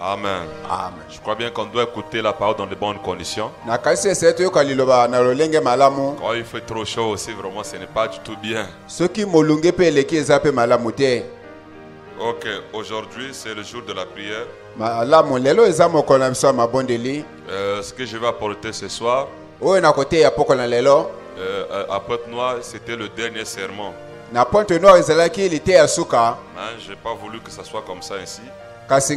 Amen. Amen. Je crois bien qu'on doit écouter la parole dans de bonnes conditions. Quand il fait trop chaud aussi, vraiment, ce n'est pas du tout bien. Ok, aujourd'hui, c'est le jour de la prière. Ce que je vais apporter ce soir, à Pointe-Noire, c'était le dernier sermon. Je n'ai pas voulu que ça soit comme ça ici. Parce que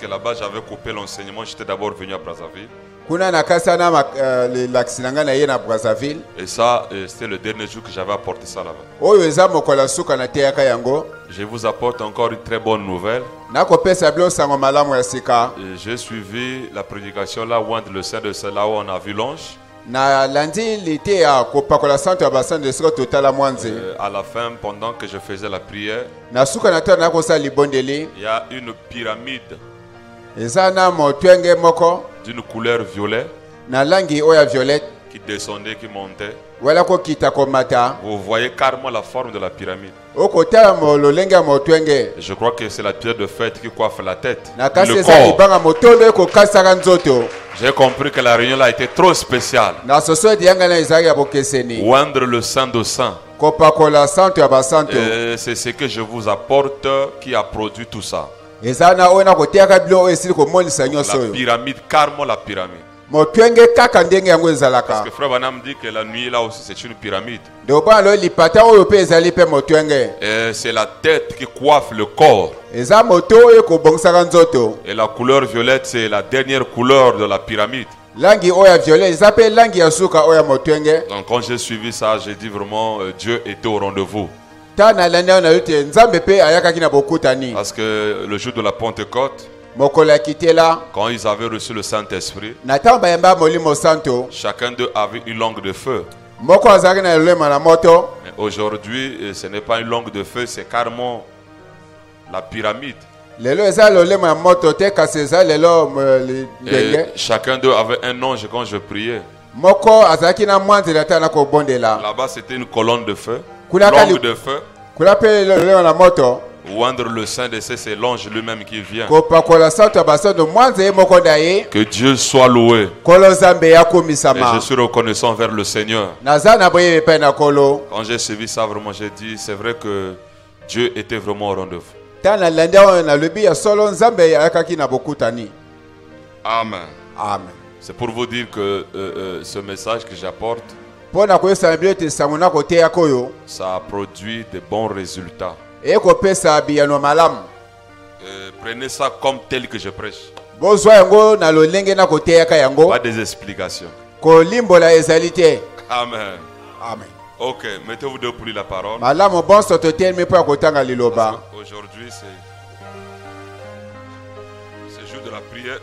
là-bas, j'avais coupé l'enseignement. J'étais d'abord venu à Brazzaville. Et ça, c'était le dernier jour que j'avais apporté ça là-bas. Je vous apporte encore une très bonne nouvelle. J'ai suivi la prédication là où le sein de cela où on a vu l'ange. À la fin, pendant que je faisais la prière, il y a une pyramide d'une couleur violet qui descendait, qui montait. Vous voyez carrément la forme de la pyramide. Je crois que c'est la pierre de fête qui coiffe la tête. Le corps. J'ai compris que la réunion là était trop spéciale. Oindre le sang de sang. C'est ce que je vous apporte qui a produit tout ça. La pyramide, carrément la pyramide. Parce que Frère Branham dit que la nuit là aussi c'est une pyramide. C'est la tête qui coiffe le corps. Et la couleur violette c'est la dernière couleur de la pyramide. Donc quand j'ai suivi ça, j'ai dit vraiment Dieu était au rendez-vous. Parce que le jour de la Pentecôte, quand ils avaient reçu le Saint-Esprit, chacun d'eux avait une langue de feu. Mais aujourd'hui, ce n'est pas une langue de feu, c'est carrément la pyramide. Et chacun d'eux avait un ange quand je priais. Là-bas, c'était une colonne de feu, langue de feu. Oindre le sein de c'est l'ange lui-même qui vient. Que Dieu soit loué. Et je suis reconnaissant vers le Seigneur. Quand j'ai suivi ça, vraiment, j'ai dit, c'est vrai que Dieu était vraiment au rendez-vous. Amen. Amen. C'est pour vous dire que ce message que j'apporte, ça a produit de bons résultats. Prenez ça comme tel que je prêche. Pas des explications. Amen. Amen. Ok, mettez-vous debout pour lire la parole. Aujourd'hui, c'est jour de la prière.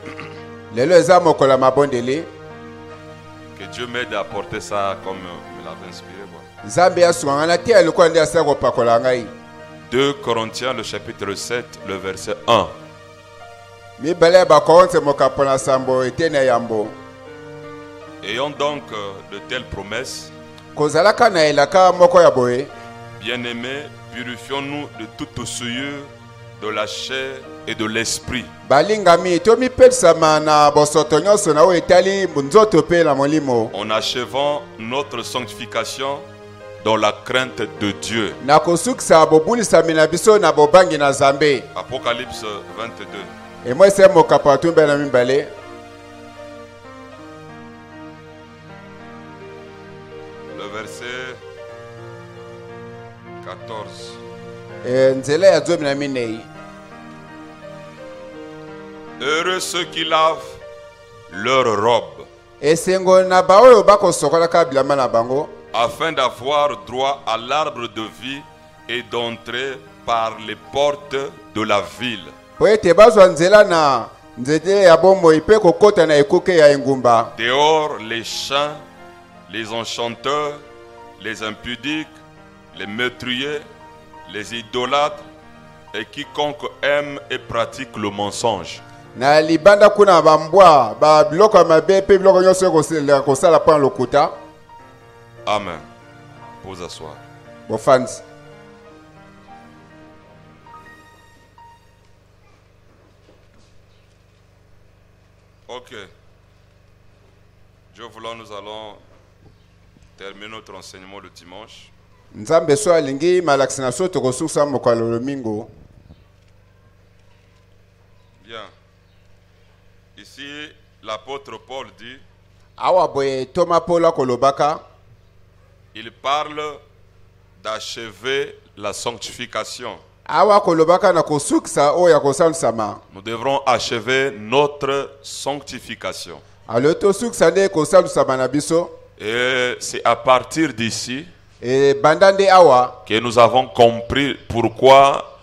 Que Dieu m'aide à apporter ça comme il me l'avait inspiré. 2 Corinthiens, le chapitre 7, le verset 1. Ayons donc de telles promesses. Bien-aimés, purifions-nous de toute souillure de la chair et de l'esprit. En achevant notre sanctification dans la crainte de Dieu. Apocalypse 22. Le verset 14. Heureux ceux qui lavent leur robe, afin d'avoir droit à l'arbre de vie et d'entrer par les portes de la ville. Dehors les chiens, les enchanteurs, les impudiques, les meurtriers, les idolâtres et quiconque aime et pratique le mensonge. Amen. Pour vous asseoir. Ok. Dieu voulant, nous allons terminer notre enseignement le dimanche. Bien. Ici, l'apôtre Paul dit, il parle d'achever la sanctification. Nous devrons achever notre sanctification. Et c'est à partir d'ici que nous avons compris pourquoi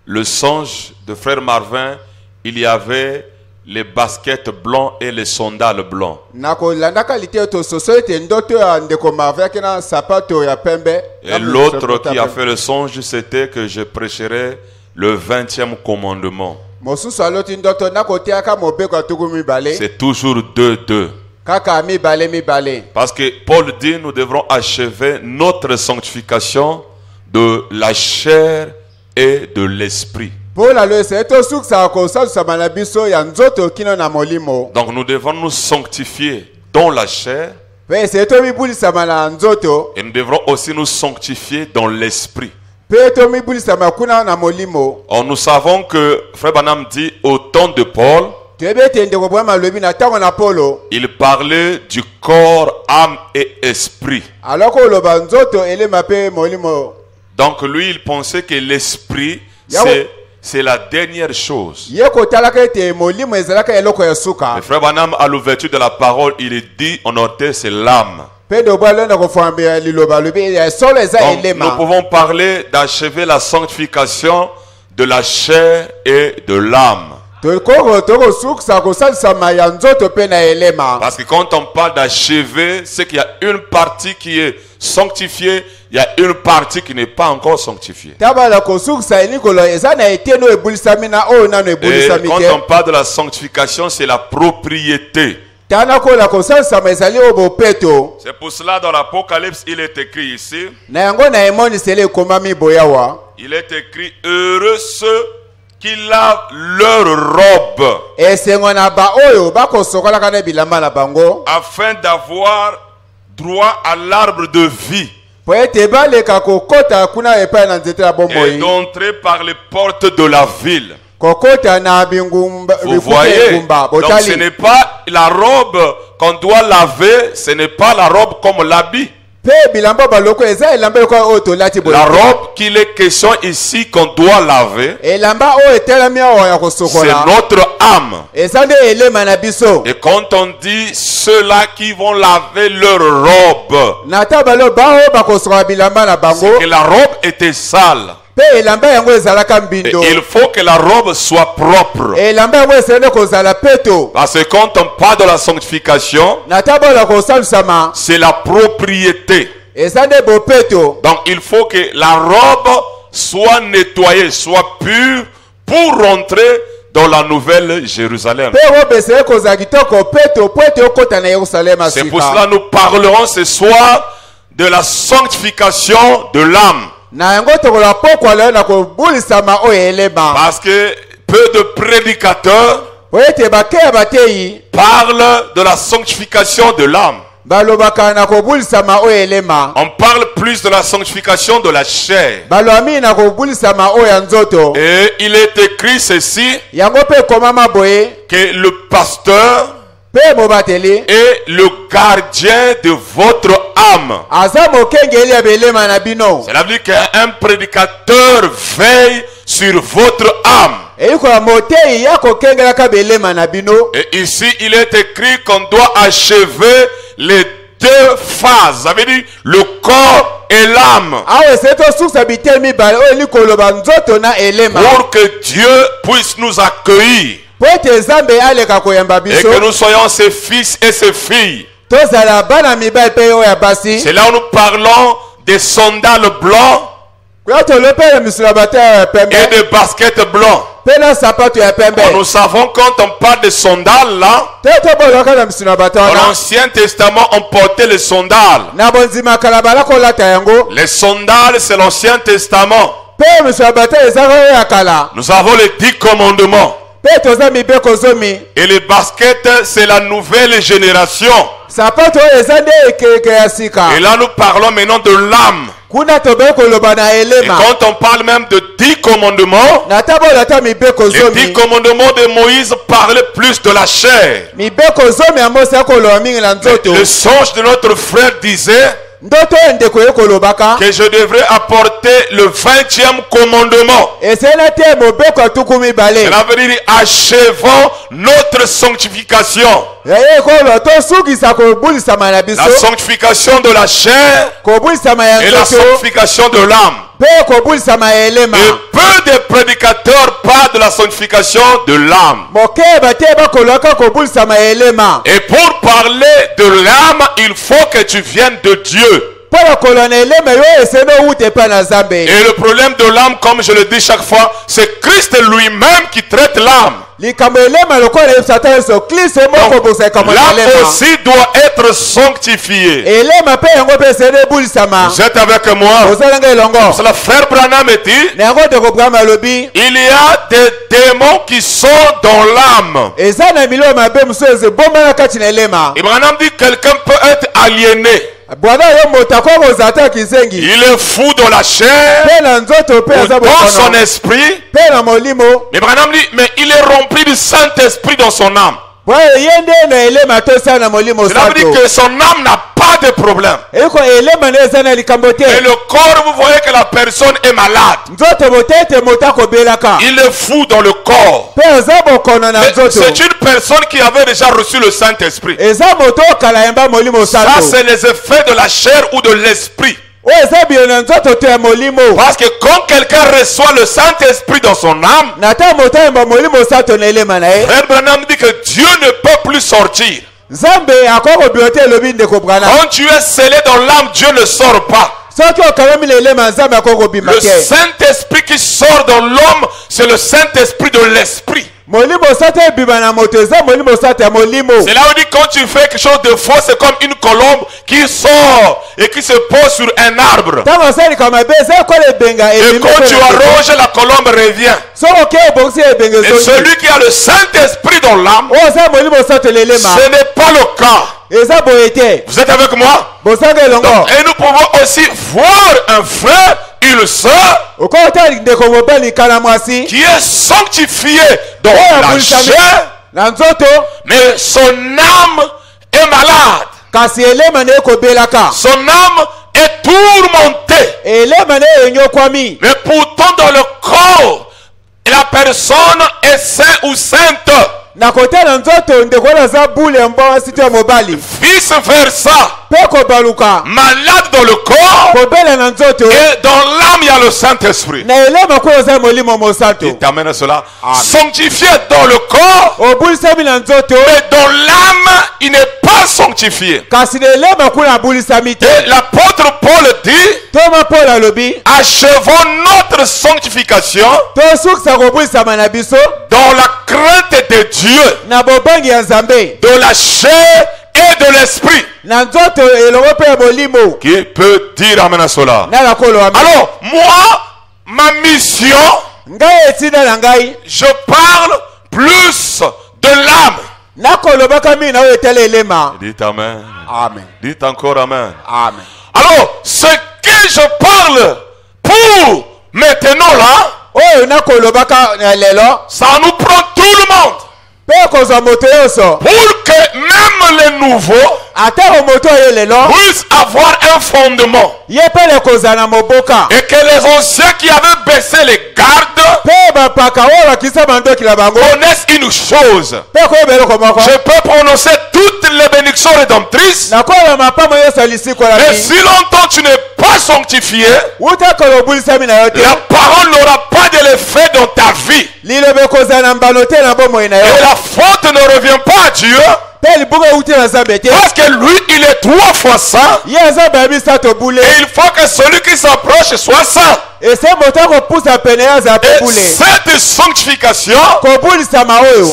le songe de frère Marvin, il y avait les baskets blancs et les sandales blancs. Et l'autre qui a fait le songe, c'était que je prêcherais le 20e commandement. C'est toujours 2-2. Parce que Paul dit, nous devrons achever notre sanctification de la chair et de l'esprit. Donc nous devons nous sanctifier dans la chair. Et nous devrons aussi nous sanctifier dans l'esprit. Or, nous savons que Frère Branham dit au temps de Paul, il parlait du corps, âme et esprit. Donc lui, il pensait que l'esprit, c'est la dernière chose. Le frère Branham, à l'ouverture de la parole, il est dit en orthèse, c'est l'âme. Donc, nous pouvons parler d'achever la sanctification de la chair et de l'âme. Parce que quand on parle d'achever, c'est qu'il y a une partie qui est sanctifiée, il y a une partie qui n'est pas encore sanctifiée. Et quand on parle de la sanctification, c'est la propriété. C'est pour cela dans l'Apocalypse, il est écrit ici, il est écrit, heureux ceux qui lavent leur robe afin d'avoir droit à l'arbre de vie et d'entrer par les portes de la ville. Vous voyez, donc ce n'est pas la robe qu'on doit laver, ce n'est pas la robe comme l'habit. La robe qu'il est question ici qu'on doit laver, c'est notre âme. Et quand on dit ceux-là qui vont laver leur robe, c'est que la robe était sale. Et il faut que la robe soit propre. Parce que quand on parle de la sanctification, c'est la propriété. Donc il faut que la robe soit nettoyée, soit pure pour rentrer dans la nouvelle Jérusalem. C'est pour cela que nous parlerons ce soir de la sanctification de l'âme. Parce que peu de prédicateurs parlent de la sanctification de l'âme. On parle plus de la sanctification de la chair. Et il est écrit ceci, que le pasteur est le gardien de votre âme. Cela veut dire qu'un prédicateur veille sur votre âme. Et ici, il est écrit qu'on doit achever les deux phases. Ça veut dire le corps et l'âme. Pour que Dieu puisse nous accueillir. Et que nous soyons ses fils et ses filles. C'est là où nous parlons des sandales blancs et des baskets blancs. Nous savons quand on parle de sandales là, dans l'Ancien Testament on portait les sandales. Les sandales c'est l'Ancien Testament. Nous avons les 10 commandements. Et les baskets, c'est la nouvelle génération. Et là, nous parlons maintenant de l'âme. Et quand on parle même de 10 commandements, les 10 commandements de Moïse parlaient plus de la chair. Le songe de notre frère disait que je devrais apporter le 20e commandement. Cela veut dire achevons notre sanctification. La sanctification de la chair et la sanctification de l'âme. Et peu de prédicateurs parlent de la sanctification de l'âme. Et pour parler de l'âme, il faut que tu viennes de Dieu. Et le problème de l'âme, comme je le dis chaque fois, c'est Christ lui-même qui traite l'âme. L'âme aussi doit être sanctifiée. Vous êtes avec moi? Le frère Branham dit, il y a des démons qui sont dans l'âme. Et Branham dit quelqu'un peut être aliéné. Il est fou dans la chair ou dans son esprit. Mais Branham dit, mais il est rempli du Saint-Esprit dans son âme. Cela veut dire que son âme n'a pas de problème. Et le corps, vous voyez que la personne est malade. Il est fou dans le corps. C'est une personne qui avait déjà reçu le Saint-Esprit. Ça, c'est les effets de la chair ou de l'esprit. Parce que quand quelqu'un reçoit le Saint-Esprit dans son âme, Frère Branham dit que Dieu ne peut plus sortir. Quand tu es scellé dans l'âme, Dieu ne sort pas. Le Saint-Esprit qui sort dans l'homme, c'est le Saint-Esprit de l'esprit. C'est là où dit quand tu fais quelque chose de faux, c'est comme une colombe qui sort et qui se pose sur un arbre. Et quand tu arroges, la colombe revient. Et celui qui a le Saint-Esprit dans l'âme, ce n'est pas le cas. Vous êtes avec moi? Donc, et nous pouvons aussi voir un frère, une sœur qui est sanctifié dans la chair, mais son âme est malade. Son âme est tourmentée. Mais pourtant dans le corps, la personne est sainte ou sainte. Vice versa. Malade dans le corps et dans l'âme il y a le Saint-Esprit. Il t'amène à cela. Sanctifié dans le corps, mais dans l'âme il n'est pas sanctifié. Et l'apôtre Paul dit, achevons notre sanctification dans la crainte de Dieu, de la chair et de l'esprit. Qui peut dire amen à cela? Alors, moi, ma mission, je parle plus de l'âme. Dites amen. Amen. Dites encore amen. Amen. Alors, ce que je parle pour maintenant là, ça nous prend tout le monde. Pour que même les nouveaux puissent avoir un fondement. Et que les anciens qui avaient baissé les gardes connaissent une chose. Je peux prononcer toutes les bénédictions rédemptrices, mais si longtemps tu n'es pas sanctifié, la parole n'aura pas de l'effet dans ta vie. Et la faute ne revient pas à Dieu, parce que lui il est 3 fois saint. Et il faut que celui qui s'approche soit saint. Et cette sanctification,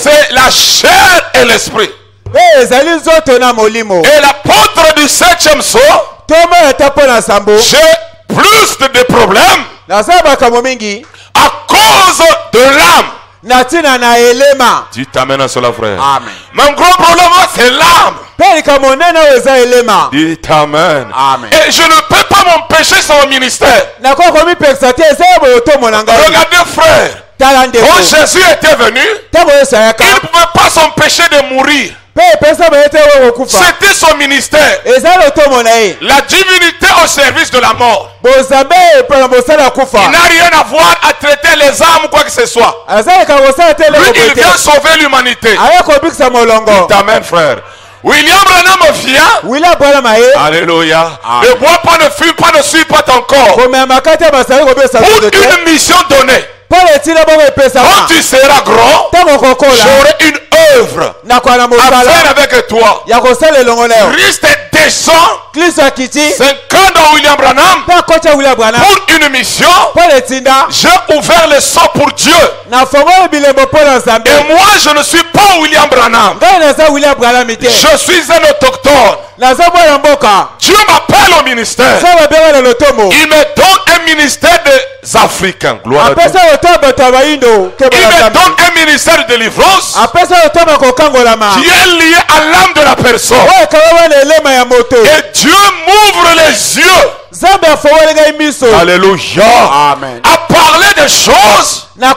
c'est la chair et l'esprit. Et l'apôtre du 7e sceau, j'ai plus de problèmes à cause de l'âme. natina na elema. Tu t'amènes à cela, frère. Amen. Mon gros problème, c'est l'âme. Dis amen. Amen. Et je ne peux pas m'empêcher son ministère. Regardez, frère. Quand Jésus était venu, il ne pouvait pas s'empêcher de mourir. C'était son ministère. La divinité au service de la mort. Il n'a rien à voir à traiter les âmes ou quoi que ce soit. Lui, il vient sauver l'humanité. Amen, frère. William Branham vient. Alléluia. Ne bois pas, ne fume pas, ne suis pas ton corps. Pour une mission donnée. Quand tu seras grand, j'aurai une œuvre à faire avec toi. Christ descend 5 ans dans William Branham pour une mission. J'ai ouvert le sang pour Dieu. Et moi je ne suis pas William Branham. Je suis un autochtone. Dieu m'appelle au ministère. Il me donne un ministère des Africains. Gloire à Dieu. Il me donne un ministère de délivrance qui est lié à l'âme de la personne. Et Dieu m'ouvre les yeux. Alléluia. Amen. À parler des choses que même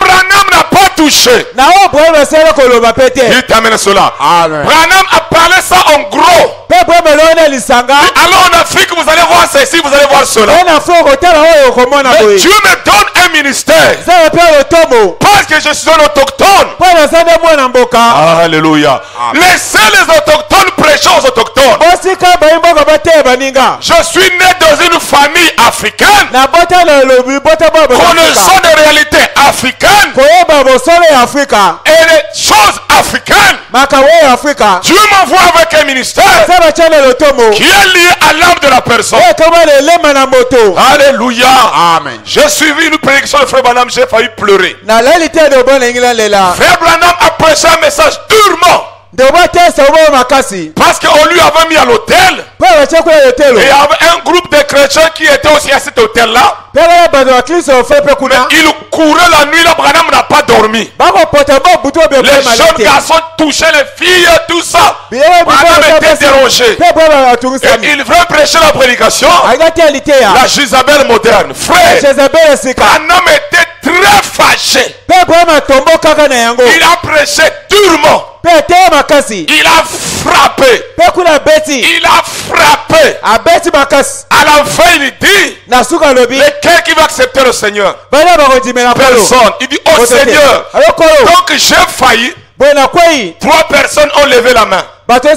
Branham n'a pas touché. Il t'amène cela. Amen. Branham a parlé ça en gros. Alors en Afrique, vous allez voir ceci, vous allez voir cela. Mais Dieu me donne un ministère parce que je suis un autochtone. Alléluia. Laissez les autochtones prêcher aux autochtones. Je suis né dans une famille africaine, connaissant des réalités africaines et les choses africaines. Dieu m'envoie avec un ministère qui est lié à l'âme de la personne. Alléluia. Amen. J'ai suivi une prédiction de Frère Branham, j'ai failli pleurer. Frère Branham a prêché un message durement. Parce qu'on lui avait mis à l'hôtel. Et il y avait un groupe de chrétiens qui étaient aussi à cet hôtel-là. Mais il courait la nuit, là, Branham n'a pas dormi. Les jeunes garçons touchaient les filles, tout ça. Branham était dérangé. Et il veut prêcher la prédication. La Jézabel moderne. Frère, Branham était très fâché. Il a prêché durement. Il a frappé. Il a frappé. À la fin, il dit, lequel qui va accepter le Seigneur? Personne. Il dit, oh Seigneur, donc j'ai failli. 3 personnes ont levé la main. Après,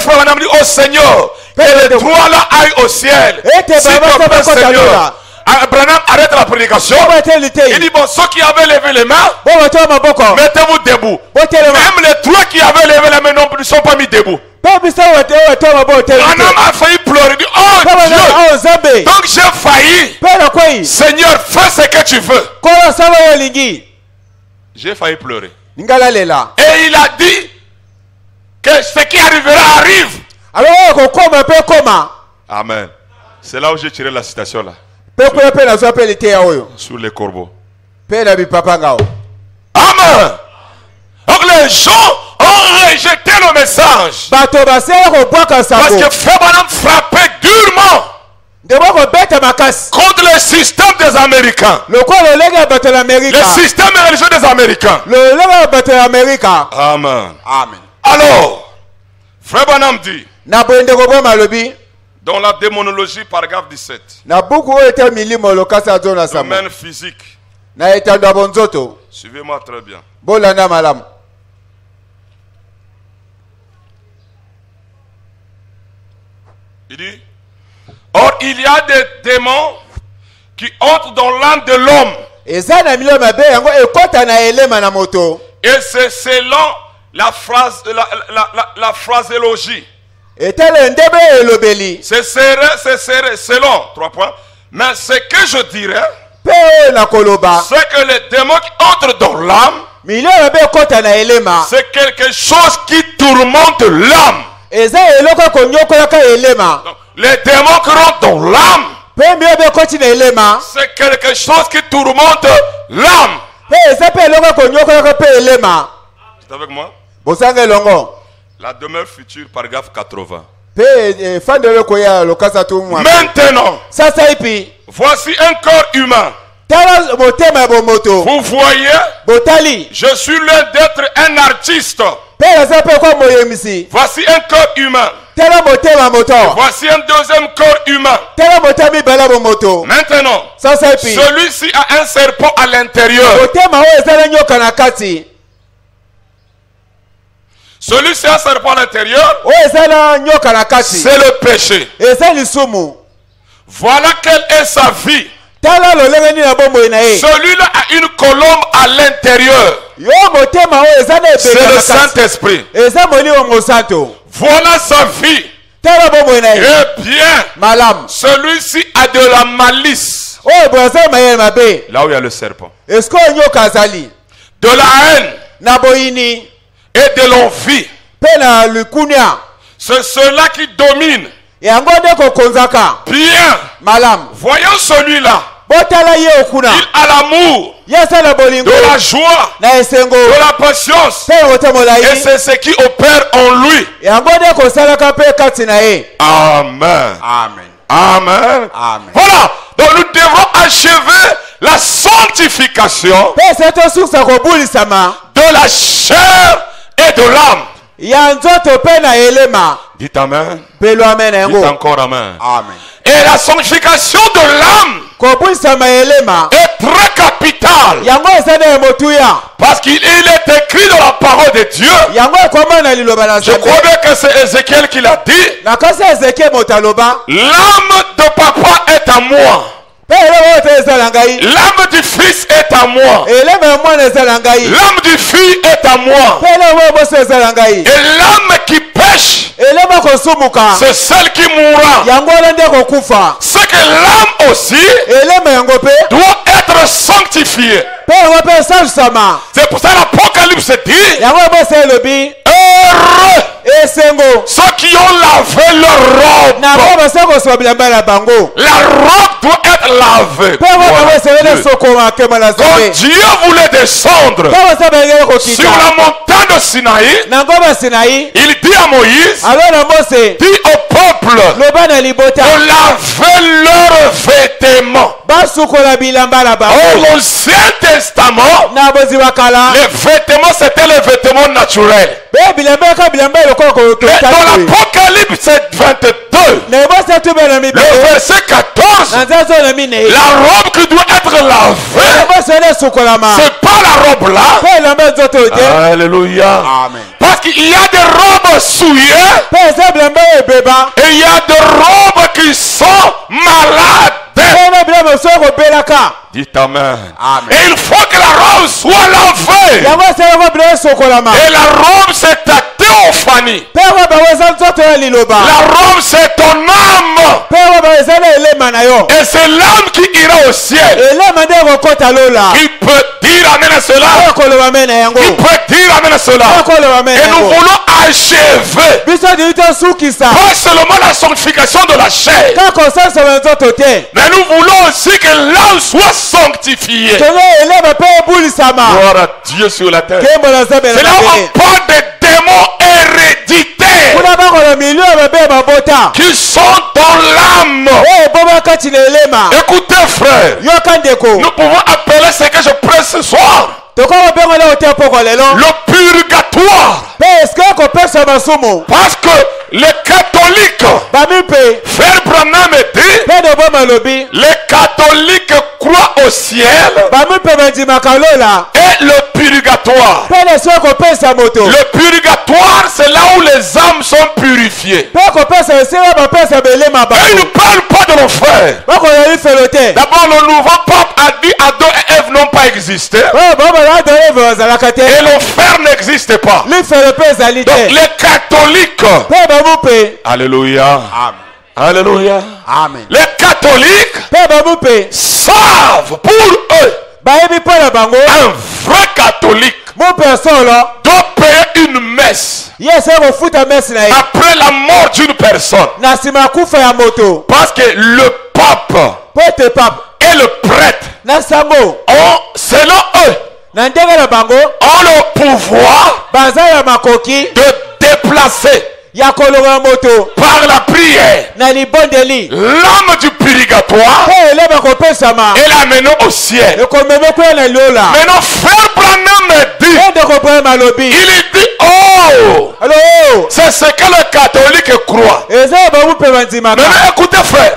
Frère Branham dit, oh Seigneur, que les 3 là aillent au ciel. S'il te plaît, Seigneur. Branham arrête la prédication. Il dit, bon, ceux qui avaient levé les mains, mettez-vous debout. Même les 3 qui avaient levé la main ne sont pas mis debout. Branham a failli pleurer. Il dit, oh Dieu, donc j'ai failli. Seigneur, fais ce que tu veux. J'ai failli pleurer. Et il a dit que ce qui arrivera arrive. Amen. C'est là où j'ai tiré la citation là. Sous les corbeaux. Amen. Donc les gens ont rejeté le message. Parce que Frère Branham frappait durement contre le système des Américains. Le système religieux des Américains. Amen. Amen. Alors, Frère Branham dit dans la démonologie, paragraphe 17. Domaine physique. Suivez-moi très bien. Il dit, or il y a des démons qui entrent dans l'âme de l'homme. Et c'est selon la phraséologie. C'est selon 3 points. Mais ce que je dirais, c'est que les démons qui entrent dans l'âme, c'est quelque chose qui tourmente l'âme. Donc, les démons qui rentrent dans l'âme, c'est quelque chose qui tourmente l'âme. C'est avec moi? La demeure future, paragraphe 80. Maintenant, voici un corps humain. Vous voyez, je suis loin d'être un artiste. Voici un corps humain. Voici un deuxième corps humain. Maintenant, celui-ci a un serpent à l'intérieur. Celui-ci a un serpent à l'intérieur. C'est le péché. Voilà quelle est sa vie. Celui-là a une colombe à l'intérieur. C'est le Saint-Esprit. Voilà sa vie. Eh bien, celui-ci a de la malice. Là où il y a le serpent. De la haine. Et de l'envie. C'est cela qui domine. Bien. Voyons celui-là. Il a l'amour, de la joie, de la patience. Et c'est ce qui opère en lui. Amen. Amen. Voilà. Donc nous devons achever la sanctification de la chair et de l'âme. Dites amen. Dites encore amen. Et la sanctification de l'âme est très capitale. Parce qu'il est écrit dans la parole de Dieu. Je crois bien que c'est Ézéchiel qui l'a dit. L'âme de papa est à moi. L'âme du fils est à moi. L'âme du fils est à moi. Et l'âme qui pêche, c'est celle qui mourra. C'est que l'âme aussi doit être sanctifiée. C'est pour ça l'Apocalypse dit: heureux ceux qui ont lavé leur robe. La robe doit être lavée. Quand Dieu voulait descendre sur la montagne de Sinaï, il dit à Moïse, dit au peuple de laver leurs vêtements. Au l'Ancien Testament, les vêtements c'était les vêtements naturels. Mais dans l'Apocalypse 22, le verset 14, la robe qui doit être lavée, c'est pas la robe là. Alléluia. Parce qu'il y a des robes souillées et il y a des robes qui sont malades. Dites amen. Et il faut que la robe soit lavée. Et la robe c'est ta théophanie. La robe c'est ton âme. Et c'est l'âme qui ira au ciel. Il peut dire amen à cela. Il peut dire amen à cela. Et nous voulons achever pas seulement la sanctification de la chair, mais nous voulons aussi que l'âme soit sanctifiée. Gloire à Dieu sur la terre. C'est là où on parle des démons héréditaires qui sont dans l'âme. Écoutez frère, nous pouvons appeler ce que je prêche ce soir le purgatoire. Parce que les catholiques, Frère Branham dit, les catholiques croient au ciel et le purgatoire. Le purgatoire, c'est là où les âmes sont purifiées. Et il ne parle pas de l'enfer. D'abord, le nouveau pape a dit Adam et Ève n'ont pas existé. Et l'enfer n'existe pas. Donc les catholiques, alléluia, alléluia, les catholiques savent pour eux un vrai catholique doit payer une messe après la mort d'une personne. Parce que le pape et le prêtre ont, selon eux, ont le pouvoir de déplacer par la prière l'âme du purgatoire et l'amener au ciel. Maintenant, frère Branham me dit, il dit, oh, c'est ce que le catholique croit. Maintenant, écoutez frère.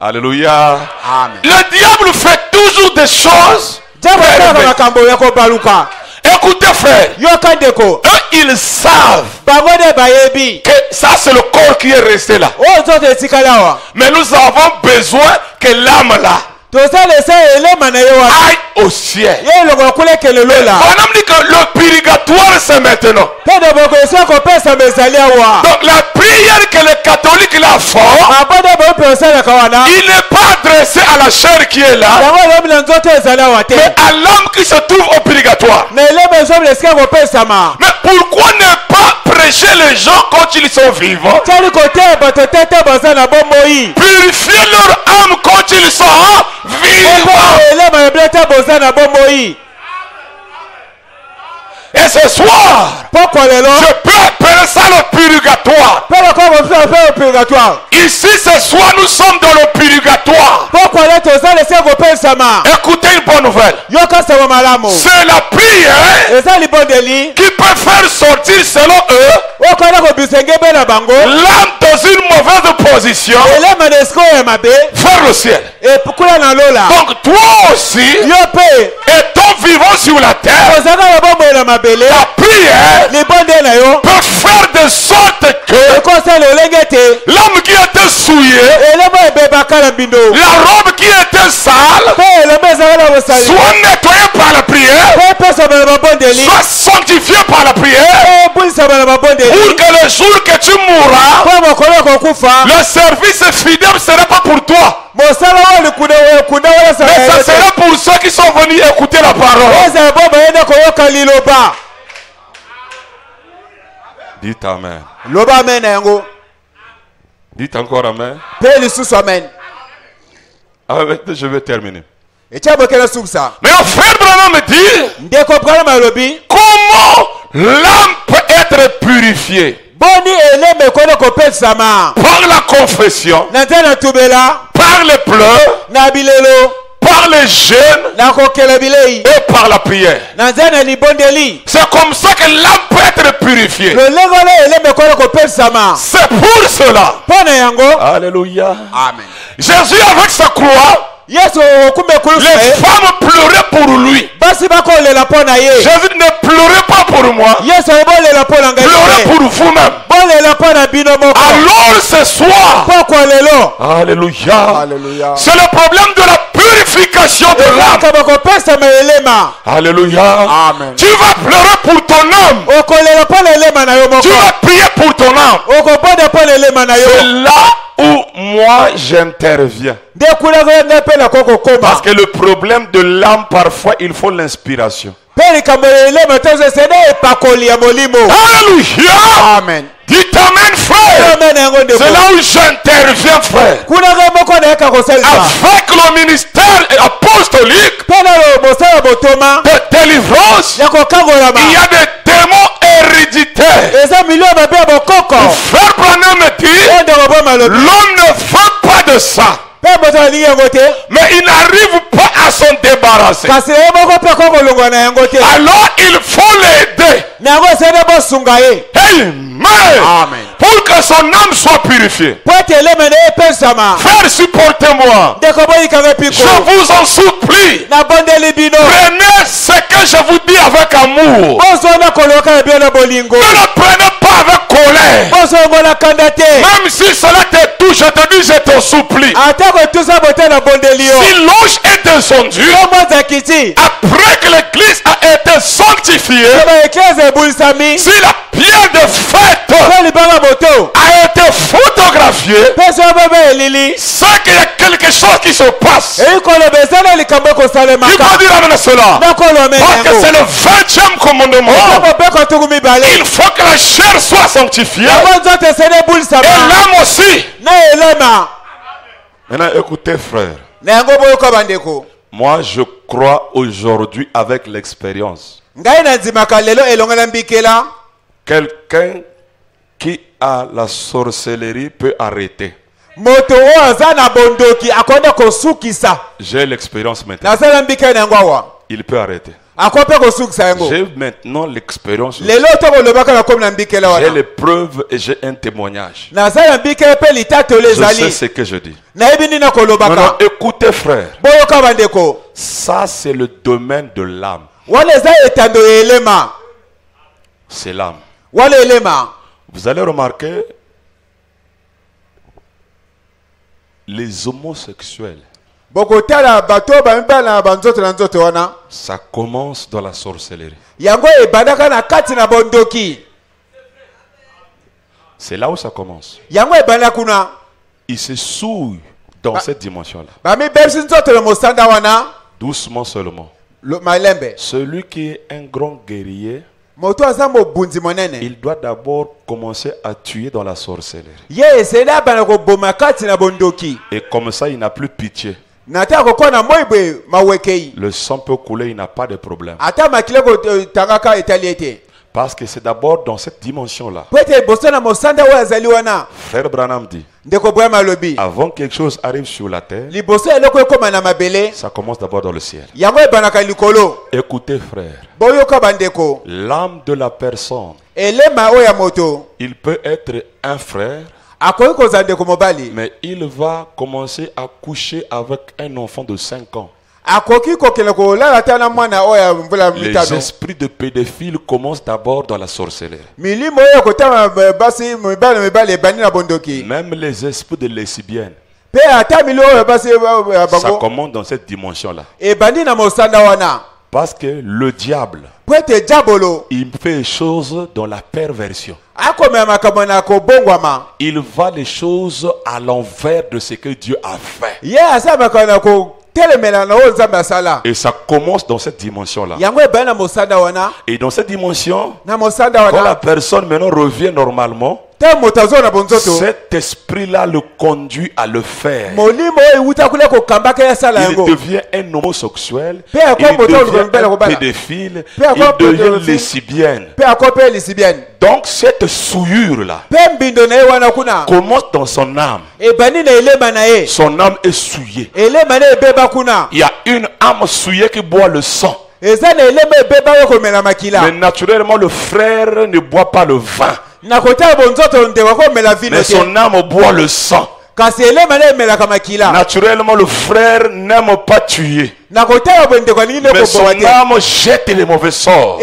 Alléluia. Amen. Le diable fait toujours des choses. Écoutez frère, eux ils savent que ça c'est le corps qui est resté là. Mais nous avons besoin que l'âme là aille au ciel. On a dit que le purgatoire c'est maintenant. Donc la prière que les catholiques la font, il n'est pas adressé à la chair qui est là, mais à l'âme qui se trouve au purgatoire. Mais pourquoi ne pas prêcher les gens quand ils sont vivants? Purifier leur âme quand ils sont vivants. Et ce soir, je peux appeler ça le purgatoire. Ici ce soir nous sommes dans le purgatoire. Écoutez une bonne nouvelle. C'est la prière qui peut faire sortir selon eux l'âme dans une mauvaise position vers le ciel. Donc toi aussi, étant vivant sur la terre, la prière peut faire de sorte que l'homme qui était souillé, la robe qui était sale, soit nettoyée par la prière, soit sanctifiée par la prière, pour que le jour que tu mourras, le service fidèle ne sera pas pour toi. Mais ça sera pour ceux qui sont venus écouter la parole. Dites amen. Dites encore amen. Je vais terminer. Mais mon frère Branham me dit, comment l'âme peut être purifiée? Par la confession, par les pleurs, par les jeûnes et par la prière. C'est comme ça que l'âme peut être purifiée. C'est pour cela. Alléluia. Amen. Jésus avec sa croix, les femmes pleuraient pour lui. Jésus ne pleurait pas pour moi. Pleurez pour vous-même. Alors ce soir, alléluia, c'est le problème de la purification de l'âme. Alléluia. Amen. Tu vas pleurer pour ton âme. Tu vas prier pour ton âme. C'est là où moi j'interviens. Parce que le problème de l'âme, parfois il faut l'inspiration. Alléluia. Amen. Dites amen, frère. C'est là où j'interviens, frère. Avec le ministère apostolique de délivrance, il y a des démons héréditaires. Frère Branham me dit, l'homme ne veut pas de ça. Mais il n'arrive pas à s'en débarrasser. Alors il faut l'aider. Amen. Pour que son âme soit purifiée. Frère, supportez-moi. Je vous en supplie. Prenez ce que je vous dis avec amour. Ne le prenez pas avec colère. Même si cela te touche, je te dis, je te supplie. Si l'ange est descendu, après que l'église a été sanctifiée, si la pierre de fête a été photographiée, c'est qu'il y a quelque chose qui se passe. Il faut dire amen à cela. Parce que c'est le 20e commandement. Il faut que la chair soit sanctifiée. Et l'âme aussi. Maintenant, écoutez, frère. Moi, je crois aujourd'hui avec l'expérience. Quelqu'un qui a la sorcellerie peut arrêter. J'ai l'expérience maintenant. Il peut arrêter. J'ai maintenant l'expérience. J'ai les preuves et j'ai un témoignage. Je sais ce que je dis. Maintenant, écoutez, frère. Ça, c'est le domaine de l'âme. C'est l'âme. Vous allez remarquer les homosexuels. Ça commence dans la sorcellerie. C'est là où ça commence. Il se souille dans cette dimension-là. Doucement seulement. Celui qui est un grand guerrier, il doit d'abord commencer à tuer dans la sorcellerie. Et comme ça, il n'a plus pitié. Le sang peut couler, il n'a pas de problème. Parce que c'est d'abord dans cette dimension-là. Frère Branham dit, avant que quelque chose arrive sur la terre, ça commence d'abord dans le ciel. Écoutez, frère, l'âme de la personne, il peut être un frère, mais il va commencer à coucher avec un enfant de 5 ans. Les esprits de pédophiles commencent d'abord dans la sorcellerie. Même les esprits de lesbiennes, ça commence dans cette dimension-là. Parce que le diable, il fait les choses dans la perversion. Il va les choses à l'envers de ce que Dieu a fait. Et ça commence dans cette dimension-là. Et dans cette dimension, quand la personne maintenant revient normalement, cet esprit-là le conduit à le faire. Il devient un homosexuel, il devient un pédophile, il devient lesbienne. Donc cette souillure-là commence dans son âme. Son âme est souillée. Il y a une âme souillée qui boit le sang. Mais naturellement, le frère ne boit pas le vin. Mais son âme boit le sang. Naturellement, le frère n'aime pas tuer. Mais son âme jette les mauvais sorts.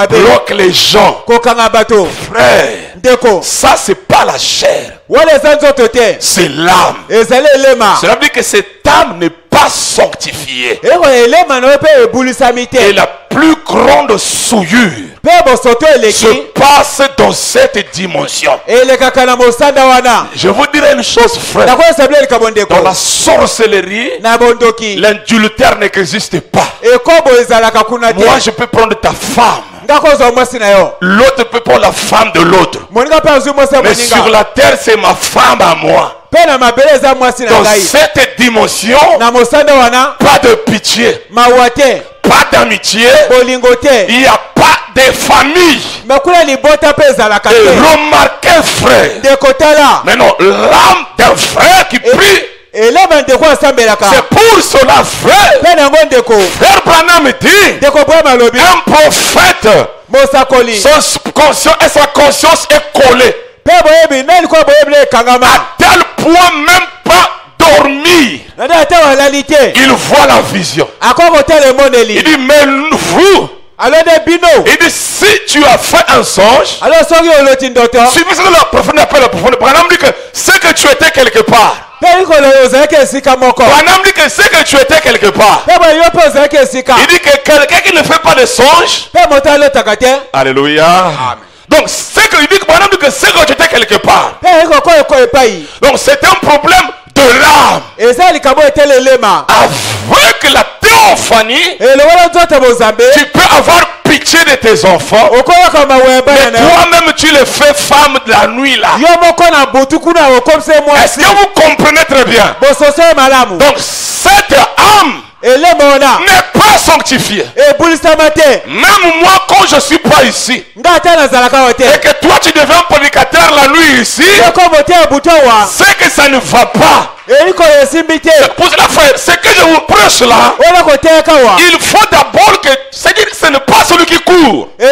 Bloque les gens. Frère, ça c'est pas la chair. C'est l'âme. Cela veut dire que cette âme n'est pas sanctifiée. Et la plus grande souillure se passe dans cette dimension. Je vous dirai une chose, frère. Dans la sorcellerie, l'adultère n'existe pas. Moi, je peux prendre ta femme. L'autre peut prendre la femme de l'autre. Mais sur la terre, c'est ma femme à moi. Dans cette dimension, pas de pitié, pas d'amitié, il n'y a pas de famille. Et remarquez, frère, maintenant l'âme d'un frère qui prie, c'est pour cela, frère. Frère Branham dit, un prophète, sa conscience est collée. À tel point même pas dormir. Il voit la vision. Il dit, mais vous, il dit, si tu as fait un songe, suffisant la profondeur appelle la profondeur. Branham dit que c'est que tu étais quelque part. Branham dit que c'est que tu étais quelque part. Il dit que quelqu'un qui ne fait pas de songe, alléluia. Amen. Donc, c'est que il dit que Branham dit que c'est que tu étais quelque part. Donc, c'est un problème de l'âme. Avec la théophanie, tu peux avoir pitié de tes enfants, mais toi-même tu le fait femme de la nuit là. Est-ce que vous comprenez très bien? Donc cette âme n'est pas sanctifié. Même moi, quand je suis pas ici, et que toi tu deviens prédicateur la nuit ici, c'est que ça ne va pas. Pour la frère, ce que je vous prêche là, il faut d'abord que, c'est-à-dire ce n'est pas celui qui court. Dieu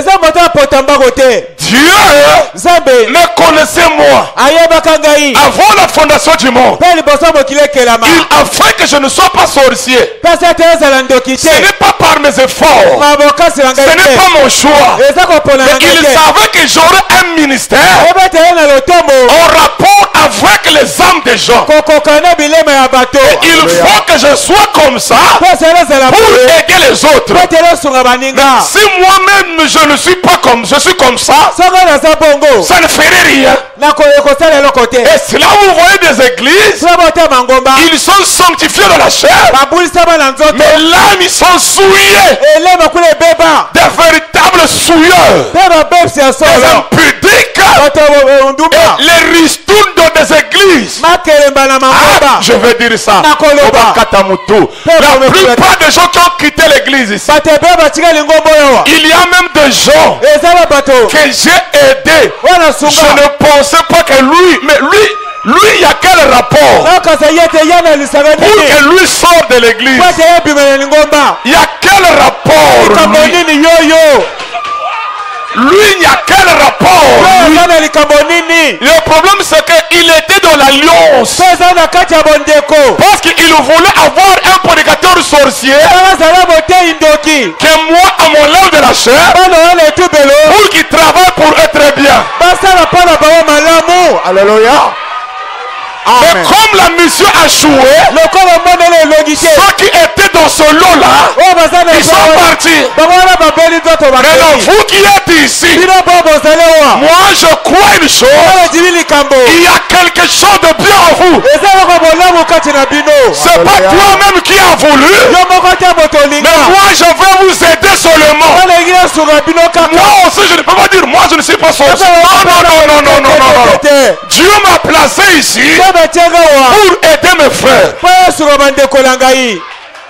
me connaissait moi avant la fondation du monde. Il a fait que je ne sois pas sorcier. Ce n'est pas par mes efforts, ce n'est pas mon choix. Et il savait que j'aurais un ministère en rapport avec les âmes des gens. Et il faut que je sois comme ça pour aider les autres. Mais si moi-même je ne suis pas comme, je suis comme ça, ça ne ferait rien. Et c'est là où vous voyez des églises, ils sont sanctifiés dans la chair, mais l'âme ils sont souillés, des véritables souilleurs, des impudiques, et les ristournes dans des églises. Je vais dire ça. La plupart des gens qui ont quitté l'église ici, il y a même des gens que j'ai aidés. Je ne pensais pas que lui, mais lui, il y a quel rapport pour que lui sorte de l'église? Il y a quel rapport lui, il n'y a quel rapport? Le problème c'est qu'il était dans l'alliance. Parce qu'il voulait avoir un prédicateur sorcier que moi, à mon lèvre de la chair, pour qu'il travaille pour être bien. Alléluia. Mais comme la mission a échoué, ceux qui étaient dans ce lot-là, ils sont partis. Maintenant, vous qui êtes ici, moi je crois une chose, il y a quelque chose de bien en vous. C'est pas toi-même qui as voulu, mais moi je vais vous aider seulement. Moi aussi je ne peux pas dire, moi je ne suis pas sorcier. Non. Dieu m'a placé ici pour aider mes frères.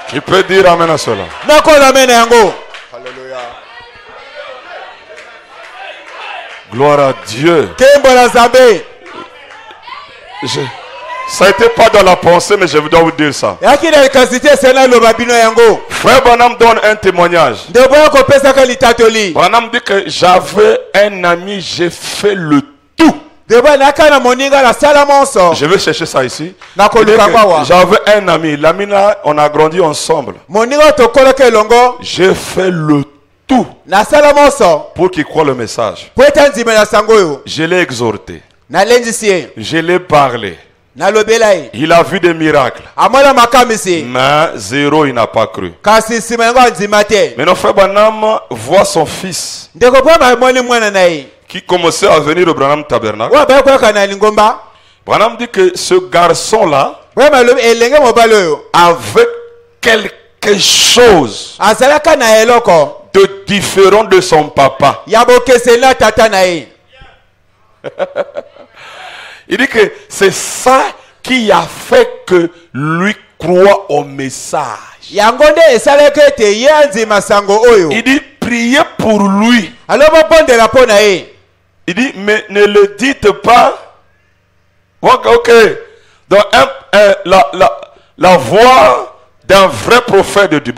Qui peut dire amen à cela? Alléluia. Gloire à Dieu. Ça n'était pas dans la pensée, mais je dois vous dire ça. Frère Branham donne un témoignage. Branham dit que j'avais un ami, j'ai fait le tout. Je vais chercher ça ici. J'avais un ami. L'ami là, on a grandi ensemble. J'ai fait le tout pour qu'il croie le message. Je l'ai exhorté. Je l'ai parlé. Il a vu des miracles. Mais zéro, il n'a pas cru. Mais notre frère Branham voit son fils qui commençait à venir au Branham Tabernacle. Branham dit que ce garçon-là avait quelque chose de différent de son papa. Il dit que c'est ça qui a fait que lui croit au message. Il dit priez pour lui. Il dit mais ne le dites pas. Ok. Dans la voix d'un vrai prophète de Dieu.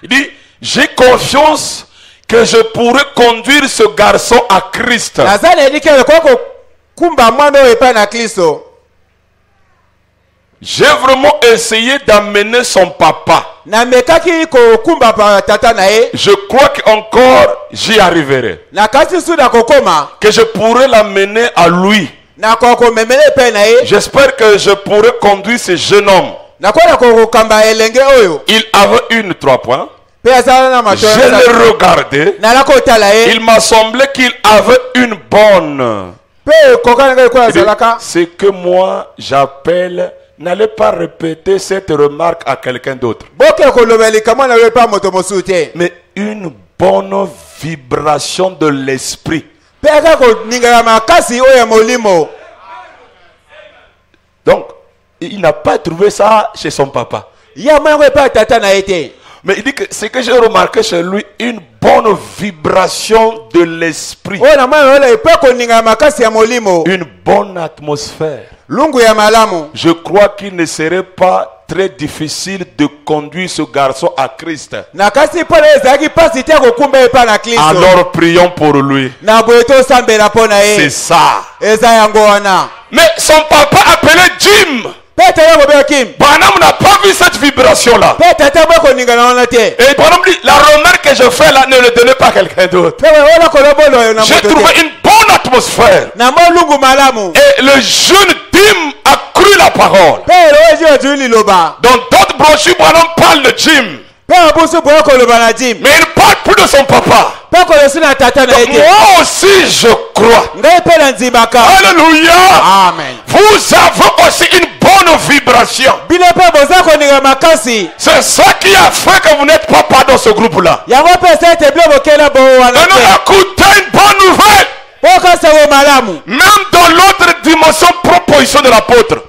Il dit j'ai confiance que je pourrais conduire ce garçon à Christ. J'ai vraiment essayé d'amener son papa. Je crois qu'encore j'y arriverai. Que je pourrais l'amener à lui. J'espère que je pourrais conduire ce jeune homme. Il avait 3 points. Je l'ai regardé. Il m'a semblé qu'il avait une bonne. C'est que moi j'appelle. N'allez pas répéter cette remarque à quelqu'un d'autre. Mais une bonne vibration de l'esprit. Donc, il n'a pas trouvé ça chez son papa. Mais il dit que ce que j'ai remarqué chez lui, une bonne vibration de l'esprit. Une bonne atmosphère. Je crois qu'il ne serait pas très difficile de conduire ce garçon à Christ. Alors prions pour lui. C'est ça. Mais son papa appelait Jim. Branham n'a pas vu cette vibration-là. Et Branham dit, la remarque que je fais là, ne le donnez pas à quelqu'un d'autre. J'ai trouvé une bonne atmosphère. Et le jeune Jim a cru la parole. Dans d'autres brochures, Branham parle de Jim. Mais il ne parle plus de son papa. Donc moi aussi je crois. Alléluia. Amen. Vous avez aussi une bonne vibration. C'est ça qui a fait que vous n'êtes pas dans ce groupe-là. Maintenant écoutez une bonne nouvelle. Même dans l'autre dimension, proposition de l'apôtre.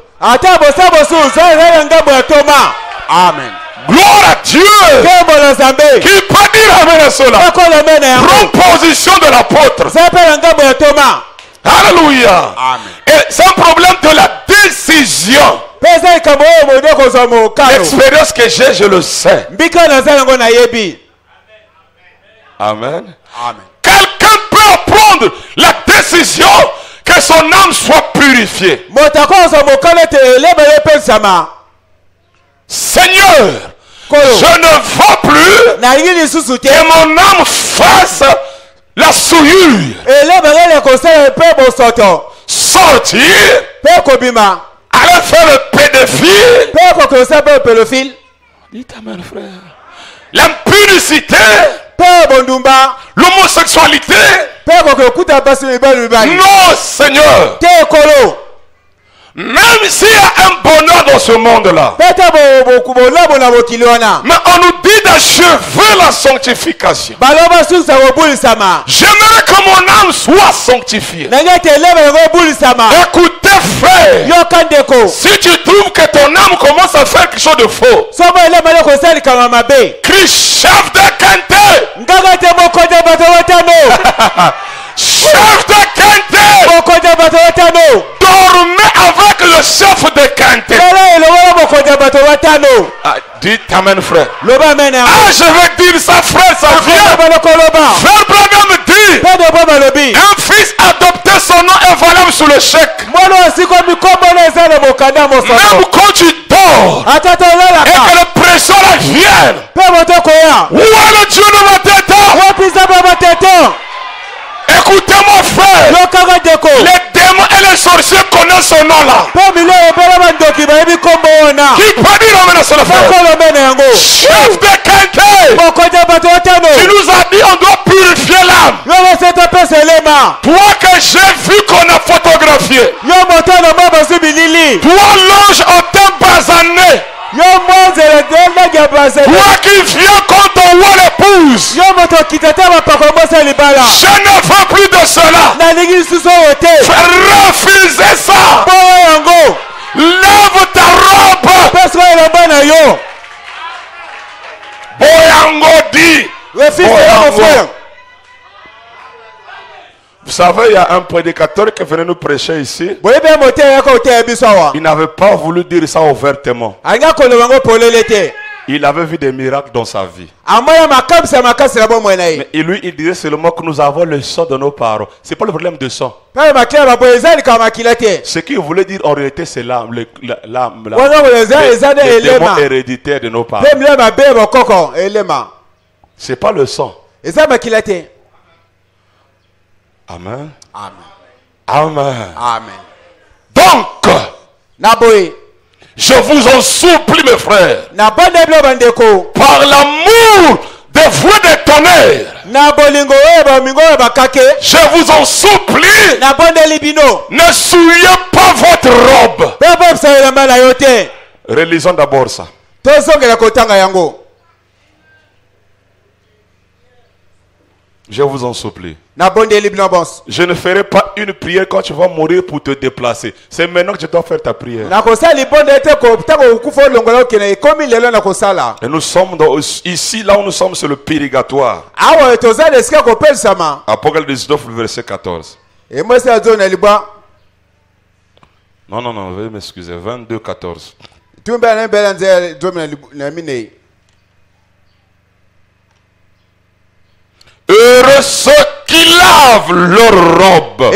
Amen. Gloire à Dieu. Qui peut dire amen à cela? Proposition de l'apôtre. Alléluia. Amen. Et c'est un problème de la décision. L'expérience que j'ai, je le sais. Amen. Amen. Quelqu'un peut prendre la décision que son âme soit purifiée. Seigneur, je ne veux plus que mon âme fasse la souillure. Sortir, aller faire le pédophile. Dites amen, frère. L'impudicité, l'homosexualité. Non, Seigneur. Même s'il y a un bonheur dans ce monde-là, mais on nous dit d'achever la sanctification. J'aimerais que mon âme soit sanctifiée. Écoutez, frère, si tu trouves que ton âme commence à faire quelque chose de faux, crie chef de quinté. Chef de quinté, dormez avec le chef de quinté. Dites amen, frère. Je vais dire ça, frère, ça vient. Frère Branham dit, un fils adopté, son nom est valable sur le chèque. Même quand tu dors et que le pression la vienne, où est le Dieu de ma tête? Écoutez mon frère, les démons et les sorciers connaissent son nom là. Qui peut dire amen à cela, frère? Chef de quinté, tu nous as dit on doit purifier l'âme. Toi que j'ai vu qu'on a photographié, toi l'ange en teint basané, toi qui viens quand on voit l'épouse, je ne veux plus de cela. Refusez ça. Lève ta robe. Boyango dit. Vous savez, il y a un prédicateur qui venait nous prêcher ici. Il n'avait pas voulu dire ça ouvertement. Il avait vu des miracles dans sa vie. Mais lui, il disait seulement que nous avons le sang de nos parents. Ce n'est pas le problème de sang. Ce qu'il voulait dire en réalité, c'est l'âme, les démons héréditaires de nos parents. Ce n'est pas le sang. Amen. Amen. Amen. Donc, je vous en supplie, mes frères, par l'amour des voix des tonnerres, je vous en supplie, ne souillez pas votre robe. Relisons d'abord ça. Je vous en supplie. Je ne ferai pas une prière quand tu vas mourir pour te déplacer. C'est maintenant que tu dois faire ta prière. Et nous sommes ici, là où nous sommes, c'est le purgatoire. Apocalypse 19, verset 14. Non, veuillez m'excuser. 22, 14. Heureux ceux qui lavent leur robe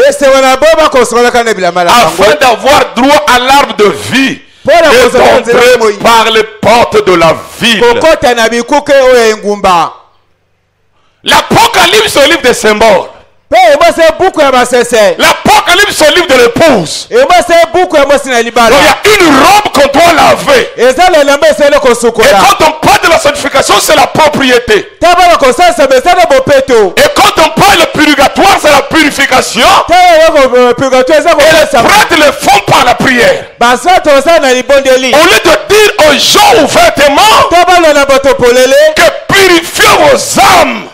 afin d'avoir droit à l'arbre de vie et d'entrer par les portes de la ville. L'Apocalypse est un livre des symboles. L'Apocalypse est un livre de l'épouse. Il y a une robe qu'on doit laver. Et quand on parle de la sanctification, c'est la propriété. Et quand on parle de purgatoire, c'est la purification. Et les prêtres le font par la prière. Au lieu de dire aux gens ouvertement que purifiez vos âmes.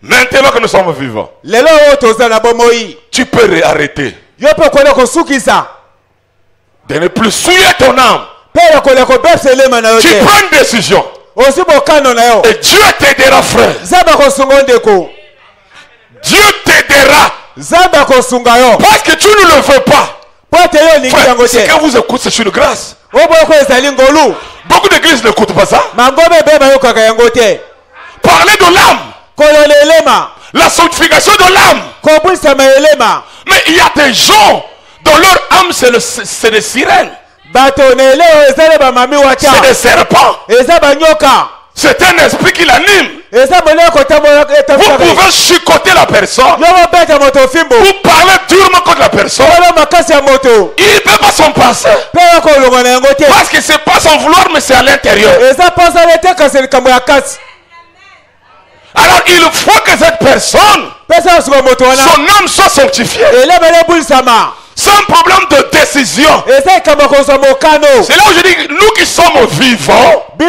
Maintenant que nous sommes vivants, tu peux réarrêter de ne plus souiller ton âme. Tu prends une décision et Dieu t'aidera, frère. Dieu t'aidera parce que tu ne le veux pas. Frère, ce que vous écoutez, c'est une grâce. Beaucoup d'églises n'écoutent pas ça. Parler de l'âme, la sanctification de l'âme. Mais il y a des gens dont leur âme c'est des sirènes. C'est des serpents. C'est un esprit qui l'anime. Vous pouvez chicoter la personne. Vous parlez durement contre la personne. Il ne peut pas s'en passer. Parce que ce n'est pas son vouloir, mais c'est à l'intérieur. Alors il faut que cette personne, son âme soit sanctifiée. C'est un problème de décision. C'est là où je dis, nous qui sommes vivants, on a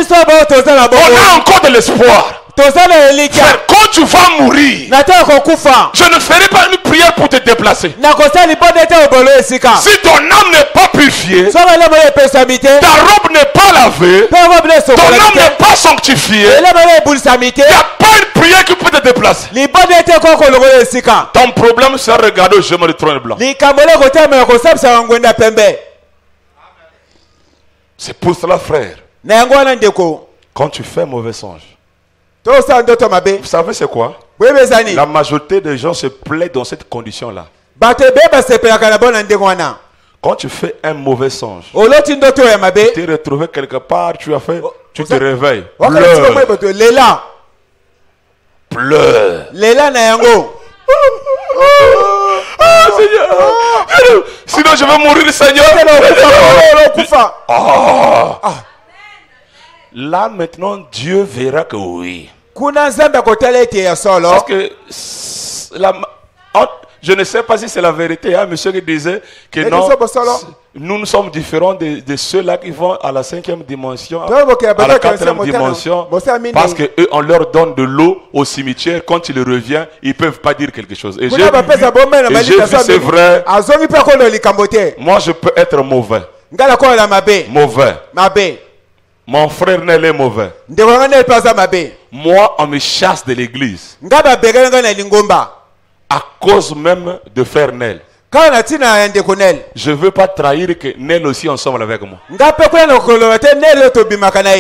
encore de l'espoir. Frère, quand tu vas mourir, je ne ferai pas une prière pour te déplacer. Si ton âme n'est pas purifiée, ta robe n'est pas lavée, ton âme n'est pas sanctifiée, il n'y a pas une prière qui peut te déplacer. Ton problème c'est regarder au chemin du trône blanc. C'est pour cela, frère, quand tu fais un mauvais songe, vous savez c'est quoi? La majorité des gens se plaisent dans cette condition-là. Quand tu fais un mauvais songe, tu t'es retrouvé quelque part, tu te réveilles. Pleure. Seigneur. Sinon je vais mourir, Seigneur. Là maintenant Dieu verra que oui. Parce que je ne sais pas si c'est la vérité. Il y a un monsieur qui disait que non, nous sommes différents de ceux-là qui vont à la 5e dimension, à la 4e dimension, parce qu'eux, on leur donne de l'eau au cimetière. Quand ils reviennent, ils ne peuvent pas dire quelque chose. Et j'ai vu, c'est vrai. Moi, je peux être mauvais. Mauvais. Mon frère Nel est mauvais. Moi, on me chasse de l'église. À cause même de frère Nel. Je ne veux pas trahir que Nel aussi ensemble avec moi.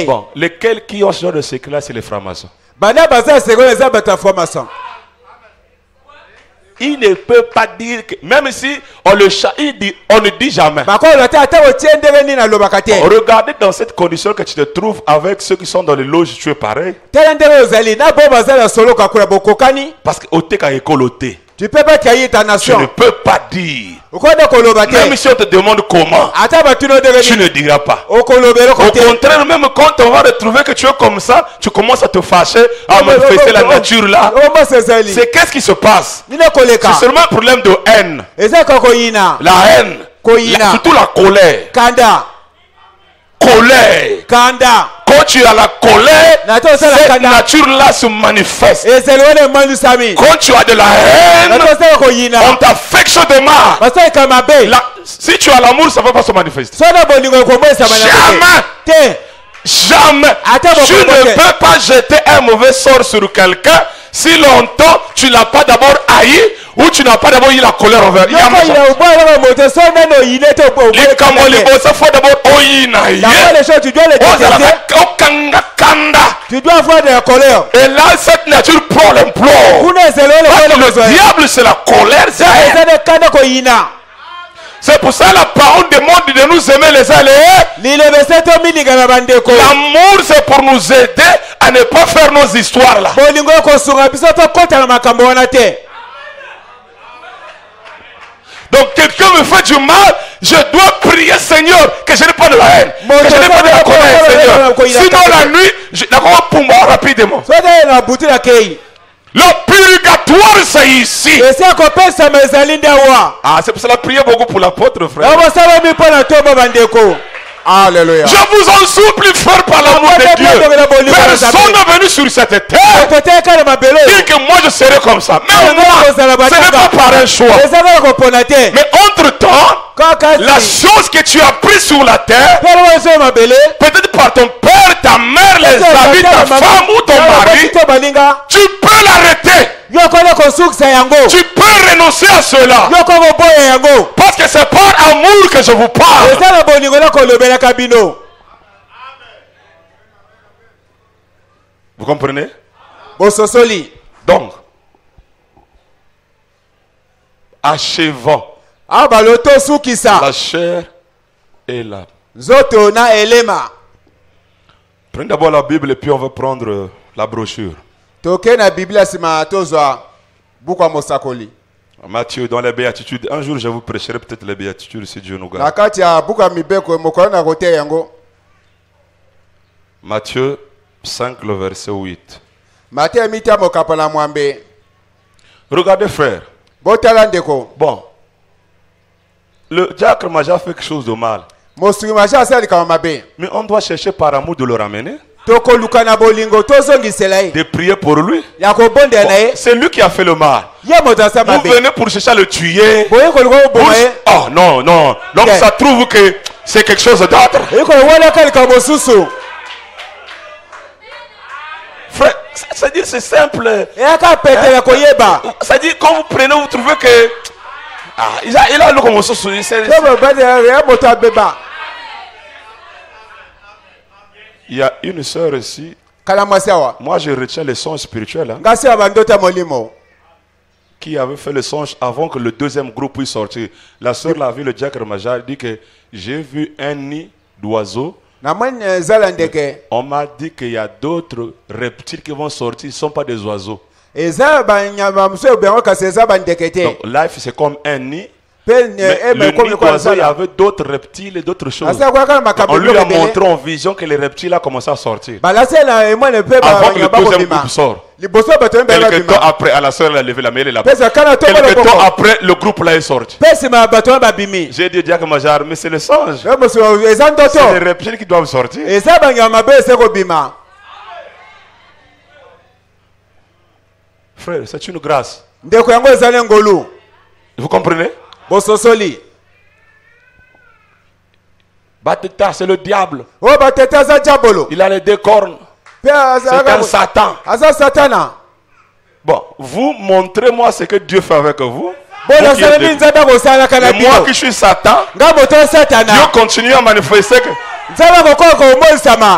Bon, lesquels qui ont ce genre de secret-là, c'est les francs-maçons. Il ne peut pas dire que, même si on le chasse, on ne dit jamais. Regardez dans cette condition que tu te trouves avec ceux qui sont dans les loges, tu es pareil. Parce que tu ne peux pas dire. Même si on te demande comment, tu ne diras pas. Au contraire, même quand on va retrouver que tu es comme ça, tu commences à te fâcher, à manifester la nature là. C'est qu'est-ce qui se passe? C'est seulement un problème de haine. La haine, surtout la colère. colère. Quand tu as la colère, cette nature-là se manifeste. Quand tu as de la haine, on t'affectionne de mal. Si tu as l'amour, ça ne va pas se manifester. Jamais. Tu ne peux pas jeter un mauvais sort sur quelqu'un si longtemps tu n'as pas d'abord haï ou tu n'as pas d'abord eu la colère envers lui. Tu dois avoir de la colère. Et là, cette nature prend l'implore. Le diable, c'est la colère. C'est pour ça la parole demande de nous aimer les uns les autres. L'amour, c'est pour nous aider à ne pas faire nos histoires là. Donc quelqu'un me fait du mal, je dois prier Seigneur que je n'ai pas de la haine, que je n'ai pas de la colère Seigneur. Sinon la nuit, je n'ai pour moi rapidement. Le purgatoire c'est ici. Ah, c'est pour ça que la prière beaucoup pour l'apôtre frère. Alléluia. Je vous en supplie, frère, par l'amour de Dieu. Personne n'est venu sur cette terre dire que moi je serai comme ça. Mais moi, ce n'est pas par un choix. Mais entre-temps, la chose que tu as prise sur la terre, peut-être par ton père, ta mère, les amis, ta femme ou ton mari, tu peux l'arrêter. Tu peux renoncer à cela. Parce que c'est par amour que je vous parle. Vous comprenez? Donc, achevant la chair et l'âme. Prenez d'abord la Bible et puis on va prendre la brochure. Matthieu, dans les béatitudes, un jour je vous prêcherai peut-être les béatitudes si Dieu nous garde. Matthieu 5, le verset 8. Regardez frère. Bon, le diacre Maja fait quelque chose de mal. Mais on doit chercher par amour de le ramener. De prier pour lui. Bon, c'est lui qui a fait le mal. Vous venez pour chercher à le tuer. Oh non, non. Donc ça trouve que c'est quelque chose d'autre. Frère, c'est-à-dire c'est simple. C'est-à-dire quand vous prenez, vous trouvez que il a le comme il y a une sœur ici. Moi je retiens les songes spirituels. Qui avait fait le songe avant que le deuxième groupe puisse sortir. La sœur l'a vu, le diacre Maja dit que j'ai vu un nid d'oiseaux. On m'a dit qu'il y a d'autres reptiles qui vont sortir, ils ne sont pas des oiseaux. Donc life c'est comme un nid. Mais le nid d'oiseau, il y avait d'autres reptiles et d'autres choses. On lui a montré en vision que les reptiles ont commencé à sortir. Avant que le deuxième groupe sorte. Quelques temps après, à la soeur elle a levé la main, elle a quelques temps après, le groupe là est sorti. J'ai dit Diacre Majar, mais c'est le songe. C'est les reptiles qui doivent sortir. Frère, c'est une grâce. Vous comprenez? Bateta, c'est le diable. Il a les deux cornes. C'est un Satan. Bon, vous montrez-moi ce que Dieu fait avec vous. Et moi qui suis Satan, Dieu continue à manifester que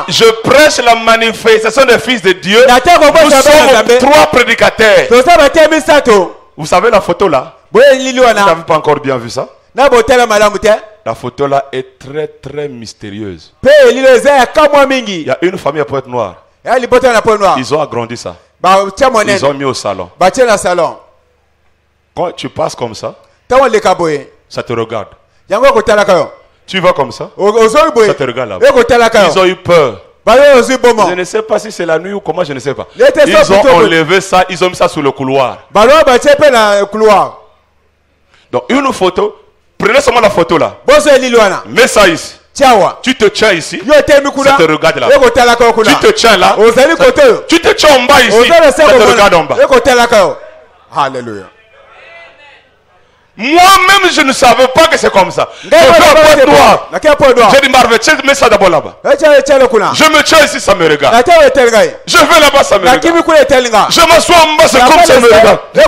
je prêche la manifestation des fils de Dieu. Nous sommes 3 prédicateurs. Vous savez la photo là? Vous n'avez pas encore bien vu ça? La photo là est très très mystérieuse. Il y a une famille à Pointe-Noire. Ils ont agrandi ça. Ils ont mis au salon. Quand tu passes comme ça, ça te regarde. Tu vas comme ça, ça te regarde là-bas. Ils ont eu peur. Je ne sais pas si c'est la nuit ou comment, je ne sais pas. Ils ont enlevé ça, ils ont mis ça sur le couloir. Donc une photo, prenez seulement la photo là. Mets ça ici. Tu te tiens ici. Ça te regarde là. Tu te tiens là. Tu te tiens en bas ici. Ça te regarde en bas. Alléluia. Moi-même, je ne savais pas que c'est comme ça. Je fais un point noir. J'ai dit, Marvel, mets ça d'abord là-bas. Je me tiens ici, ça me regarde. Je vais là-bas, ça me regarde. Je m'assois en bas, c'est comme ça me regarde. Oh!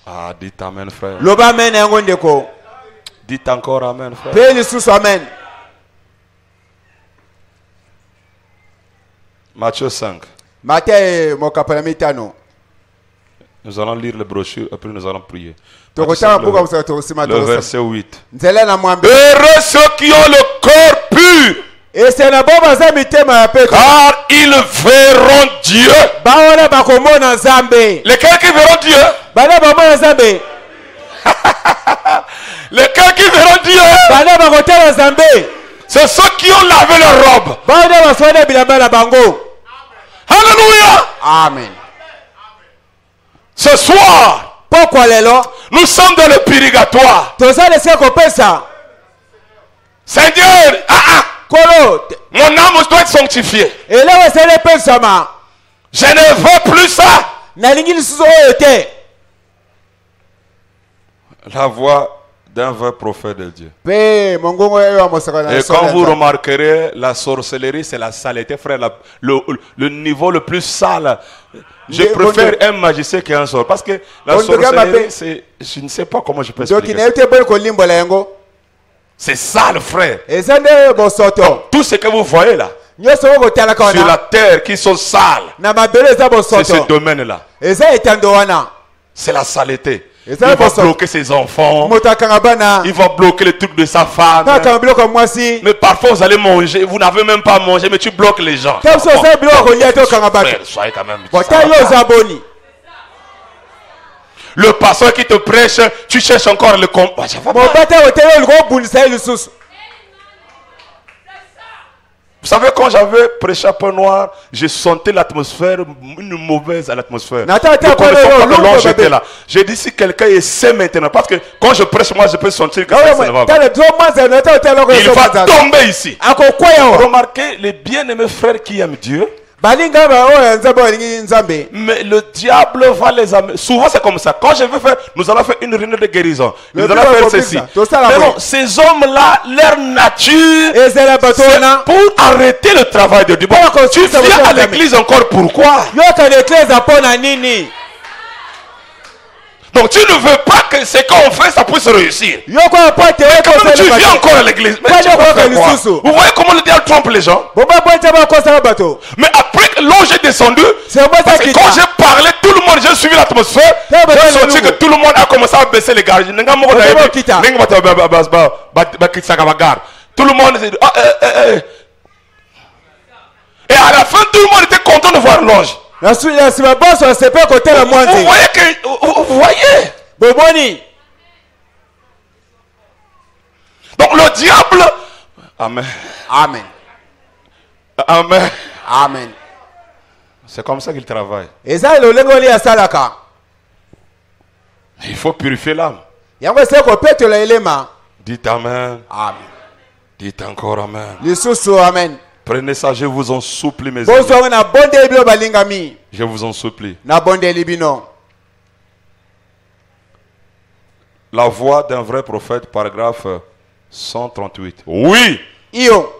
Ah, dites amen, frère. Dites encore amen, frère. Amen. Matthieu 5. Nous allons lire le brochure, après nous allons prier. Le verset 8. Heureux ceux qui ont le corps pur, car ils verront Dieu. Lesquels qui verront Dieu? Lesquels qui verront Dieu? C'est ceux qui ont lavé leur robe. Alléluia. Amen. Ce soir, nous sommes dans le purgatoire. Seigneur, mon âme doit être sanctifiée. Je ne veux plus ça. La voix d'un vrai prophète de Dieu. Et quand vous remarquerez, la sorcellerie, c'est la saleté, frère. Le niveau le plus sale. Je préfère un magicien qu'un sort. Parce que la sorcellerie, c'est... Je ne sais pas comment je peux expliquer ça. C'est sale, frère. Tout ce que vous voyez là, sur la terre, qui sont sales, c'est ce domaine-là. C'est la saleté. Il va bloquer ses enfants. Il va bloquer les trucs de sa femme. Mais parfois vous allez manger. Vous n'avez même pas mangé, mais tu bloques les gens. Frère, soyez quand même. Le pasteur qui te prêche, tu cherches encore le combat. Vous savez, quand j'avais prêché à Peu Noir, j'ai senti l'atmosphère, une mauvaise atmosphère. J'étais là. J'ai dit, si quelqu'un essaie maintenant, parce que quand je prêche, moi, je peux sentir que ça ne va pas. Il va tomber ici. Remarquez les bien-aimés frères qui aiment Dieu. Mais le diable va les amener. Souvent c'est comme ça. Quand je veux faire, nous allons faire une réunion de guérison. Nous allons faire ceci. Mais bon, ces hommes-là, leur nature, c'est pour arrêter le travail de Dieu. Bon, tu viens à l'église encore pourquoi? Donc tu ne veux pas que ce qu'on fait, ça puisse réussir. Mais quand même tu viens encore à l'église. Vous voyez comment le diable trompe les gens? Mais après que l'ange est descendu, parce que quand j'ai parlé, tout le monde, j'ai suivi l'atmosphère, j'ai senti que tout le monde a commencé à baisser les gardes. Tout le monde s'est dit, et à la fin, tout le monde était content de voir l'ange. Vous voyez que... Vous voyez? Donc le diable... Amen. Amen. Amen. Amen. C'est comme ça qu'il travaille. Il faut purifier l'âme. Dites amen. Amen. Dites encore amen. Amen. Prenez ça, je vous en supplie, mes amis. Je vous en supplie. La voix d'un vrai prophète, paragraphe 138. Oui,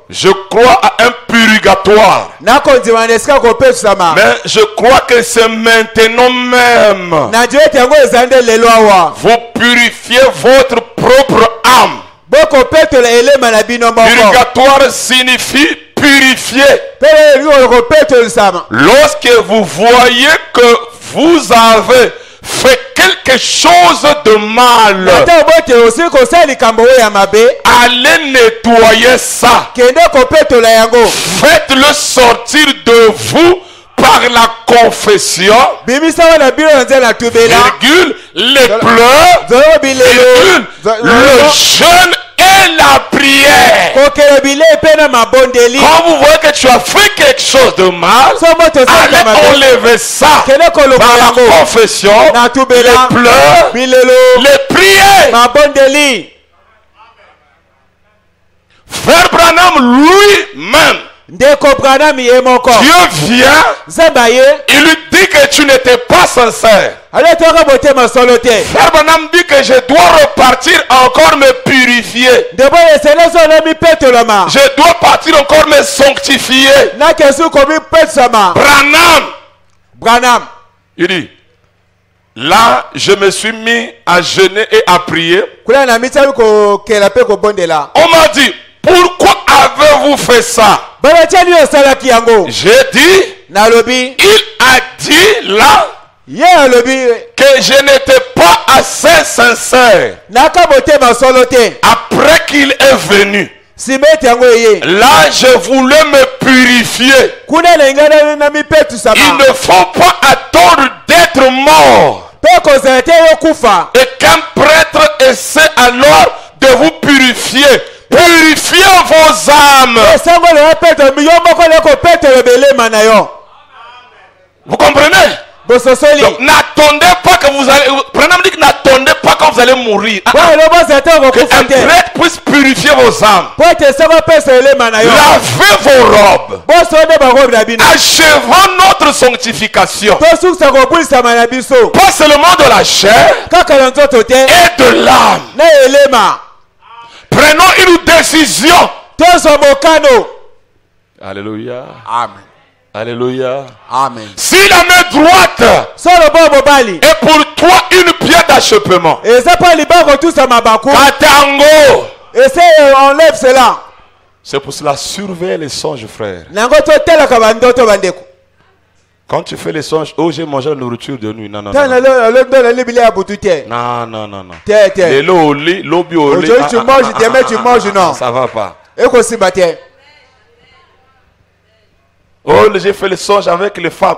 je crois à un purgatoire. Mais je crois que c'est maintenant même. Vous purifiez votre propre âme. Purgatoire signifie purifier. Lorsque vous voyez que vous avez fait quelque chose de mal, allez nettoyer ça. Faites-le sortir de vous par la confession, virgule, les pleurs, virgule, le jeûne et la prière. Quand vous voyez que tu as fait quelque chose de mal, allez enlever ça par la confession, les pleurs, les prières. Frère Branham lui-même, Dieu vient, il lui dit que tu n'étais pas sincère. Frère Branham dit que je dois repartir encore me purifier. Je dois partir encore me sanctifier. Branham, il dit, là je me suis mis à jeûner et à prier. On m'a dit, pourquoi avez-vous fait ça? J'ai dit, il a dit là que je n'étais pas assez sincère. Après qu'il est venu, là je voulais me purifier. Il ne faut pas attendre d'être mort et qu'un prêtre essaie alors de vous purifier. Purifiez vos âmes. Vous comprenez? Donc n'attendez pas que vous allez. Branham dit que n'attendez pas quand vous allez mourir. Que un prêtre puisse purifier vos âmes. Lavez vos robes. Achevons notre sanctification. Pas seulement de la chair et de l'âme. Prenons une décision. Alléluia. Amen. Alléluia. Amen. Si la main droite est pour toi une pierre d'achoppement, Katango, enlève cela. C'est pour cela, surveille les songes, frère. Quand tu fais les songes, oh j'ai mangé la nourriture de nuit. Non, non, non. Non, non, non, non. Aujourd'hui tu manges, demain tu manges, non. Ça va pas. Oh, j'ai fait les songes avec les femmes.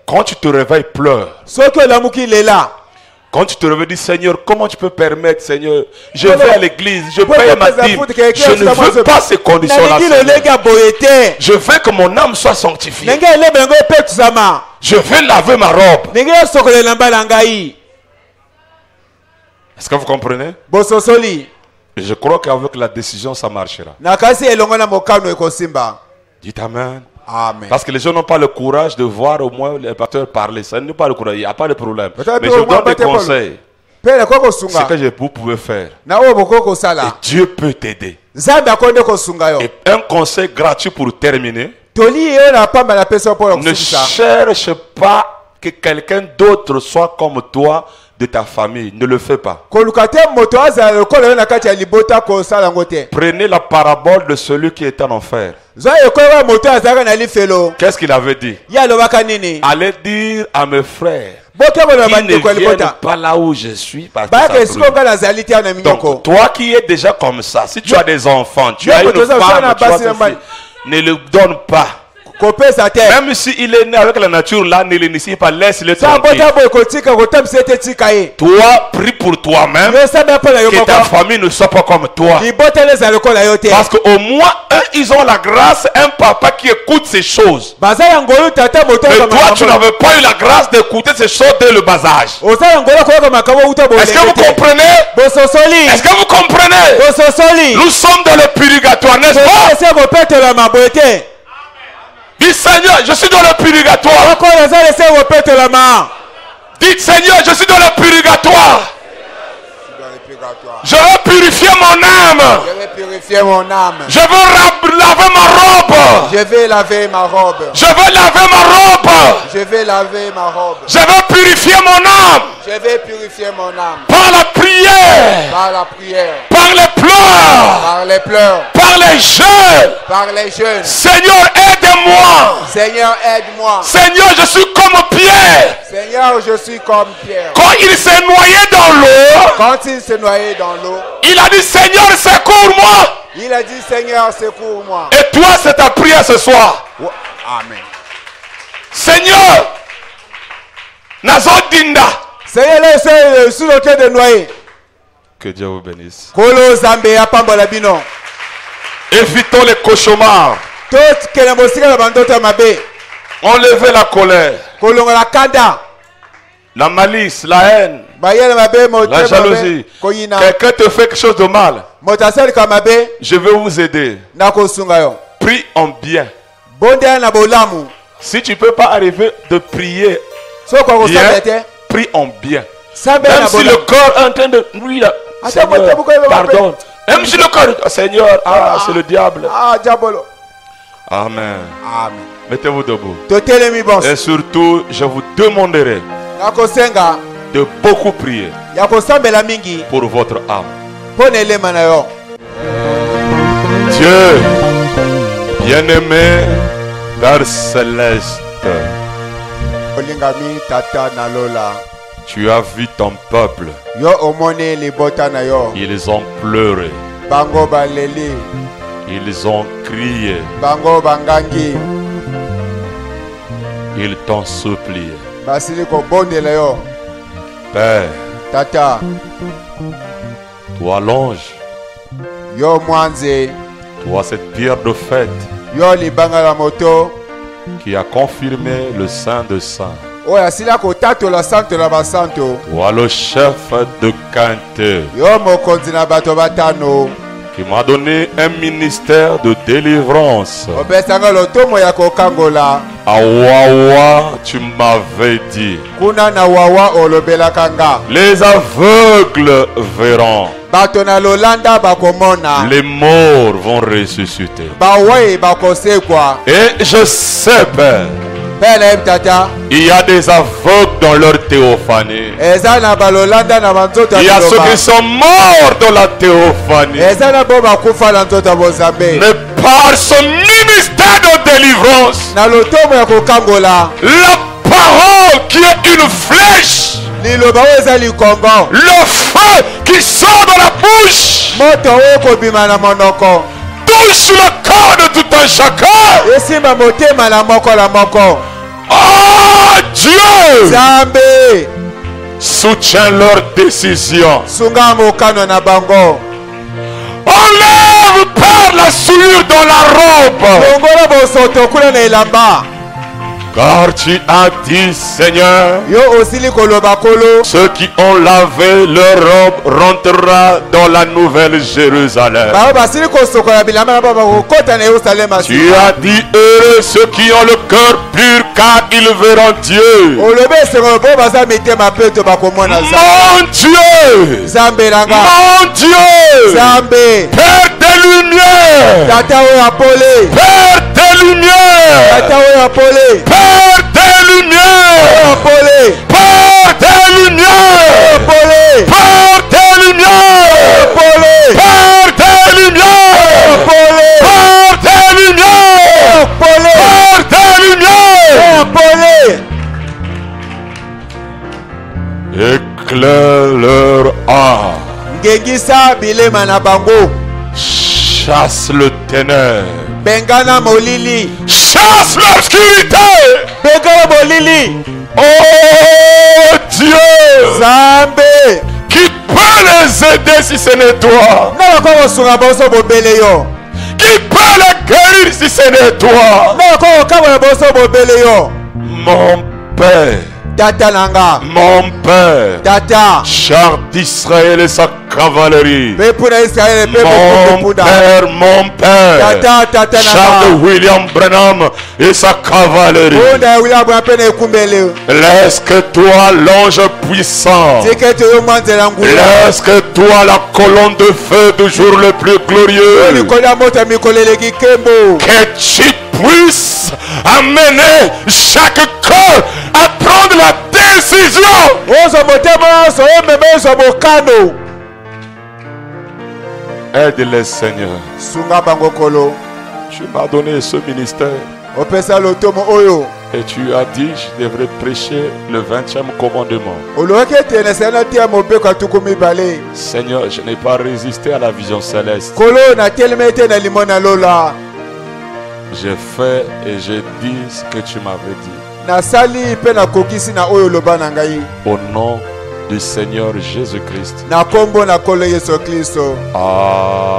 Quand tu te réveilles, pleure. Quand tu te réveilles, dis Seigneur, comment tu peux permettre, Seigneur? Je vais à l'église, je paye ma dîme. Je ne veux pas ces conditions-là. Je veux que mon âme soit sanctifiée. Je veux laver ma robe. Est-ce que vous comprenez? Et je crois qu'avec la décision, ça marchera. Dites Amen. Amen. Parce que les gens n'ont pas le courage de voir au moins les pasteurs parler. Ça n'est pas le courage, il n'y a pas de problème. Mais je vous donne des conseils. Ce que vous pouvez faire. Et Dieu peut t'aider. Et un conseil gratuit pour terminer. Ne cherche pas que quelqu'un d'autre soit comme toi de ta famille. Ne le fais pas. Prenez la parabole de celui qui est en enfer. Qu'est-ce qu'il avait dit? Allez dire à mes frères qu'ils ne viennent pas là où je suis. Parce que donc toi qui es déjà comme ça, si tu as des enfants, tu as une femme, ne le donne pas. Même s'il est né avec la nature là, ne l'initie pas, laisse-le tranquille. Toi, prie pour toi-même, que ta famille ne soit pas comme toi. Parce qu'au moins, eux, ils ont la grâce, un papa qui écoute ces choses. Mais toi, tu n'avais pas eu la grâce d'écouter ces choses dès le bas âge. Est-ce que vous comprenez? Est-ce que vous comprenez? Nous sommes dans le purgatoire, n'est-ce pas? Dites Seigneur, je suis dans le purgatoire. Dites Seigneur, je suis dans le purgatoire. Je veux purifier mon âme. Je veux laver ma robe. Je vais laver ma robe. Je veux laver ma robe. Je vais laver ma robe. Je veux purifier mon âme. Je vais purifier mon âme. Par la prière. Par la prière. Par les pleurs. Par les pleurs. Par les jeûnes. Par les jeûnes. Seigneur, aide-moi. Seigneur, aide-moi. Seigneur, je suis comme Pierre. Seigneur, je suis comme Pierre. Quand il s'est noyé dans l'eau. Quand il s'est noyé dans l'eau. Il a dit Seigneur, secours-moi. Il a dit Seigneur, secours-moi. Et toi, c'est ta prière ce soir. Amen. Seigneur, Nazodinda. Seigneur, là, sur le quai de noyer. Que Dieu vous bénisse. Kolo Zambé apambola bino. Évitons les cauchemars. Enlevez la colère, la malice, la haine, la jalousie. Quelqu'un te fait quelque chose de mal, je vais vous aider. Prie en bien. Si tu ne peux pas arriver de prier bien, prie en bien. Même si le corps est en train de... Seigneur, pardon. Même si le corps... Seigneur, c'est le diable. Amen. Amen. Mettez-vous debout. Et surtout, je vous demanderai de beaucoup prier pour votre âme. Dieu, bien-aimé, Père Céleste, tu as vu ton peuple. Ils ont pleuré. Ils ont crié. Ils t'ont supplié. Père, toi l'ange, toi cette pierre de fête qui a confirmé le Saint de Saints. Toi le chef de Quinte qui m'a donné un ministère de délivrance. À Wawa, tu m'avais dit, les aveugles verront, les morts vont ressusciter. Et je sais, Père, il y a des aveugles dans leur théophanie. Il y a ceux qui sont morts dans la théophanie. Mais par ce ministère de délivrance, la parole qui est une flèche, le feu qui sort de la bouche, touche le corps de tout un chacun. Oh Dieu, soutiens leurs décisions. Enlève par la souillure dans la robe. Car tu as dit, Seigneur, ceux qui ont lavé leur robe rentrera dans la nouvelle Jérusalem. Tu as dit, heureux ceux qui ont le cœur pur, car ils verront Dieu. Mon Dieu, mon Dieu, Père des lumières, Père des lumières, Père des lumières, Père des lumières, Père des lumières, Père des lumières, Père des lumières, Père des lumières, éclaire leur âme, chasse le ténèbre, chasse l'obscurité. Oh Dieu, qui peut les aider si ce n'est toi? Qui peut les guérir si ce n'est toi? Mon Père, mon Père, char d'Israël et sa cavalerie. Mon Père, char de William Branham et sa cavalerie. Laisse que toi, l'ange puissant, laisse que toi, la colonne de feu du jour le plus glorieux, que tu puisses amener chaque cœur à prendre la décision. Aide-les, Seigneur. Tu m'as donné ce ministère. Et tu as dit, je devrais prêcher le 20e commandement. Seigneur, je n'ai pas résisté à la vision céleste. J'ai fait et j'ai dit ce que tu m'avais dit. Au nom du Seigneur Jésus-Christ. Na kombo na kolo Yesu Kristo. Amen.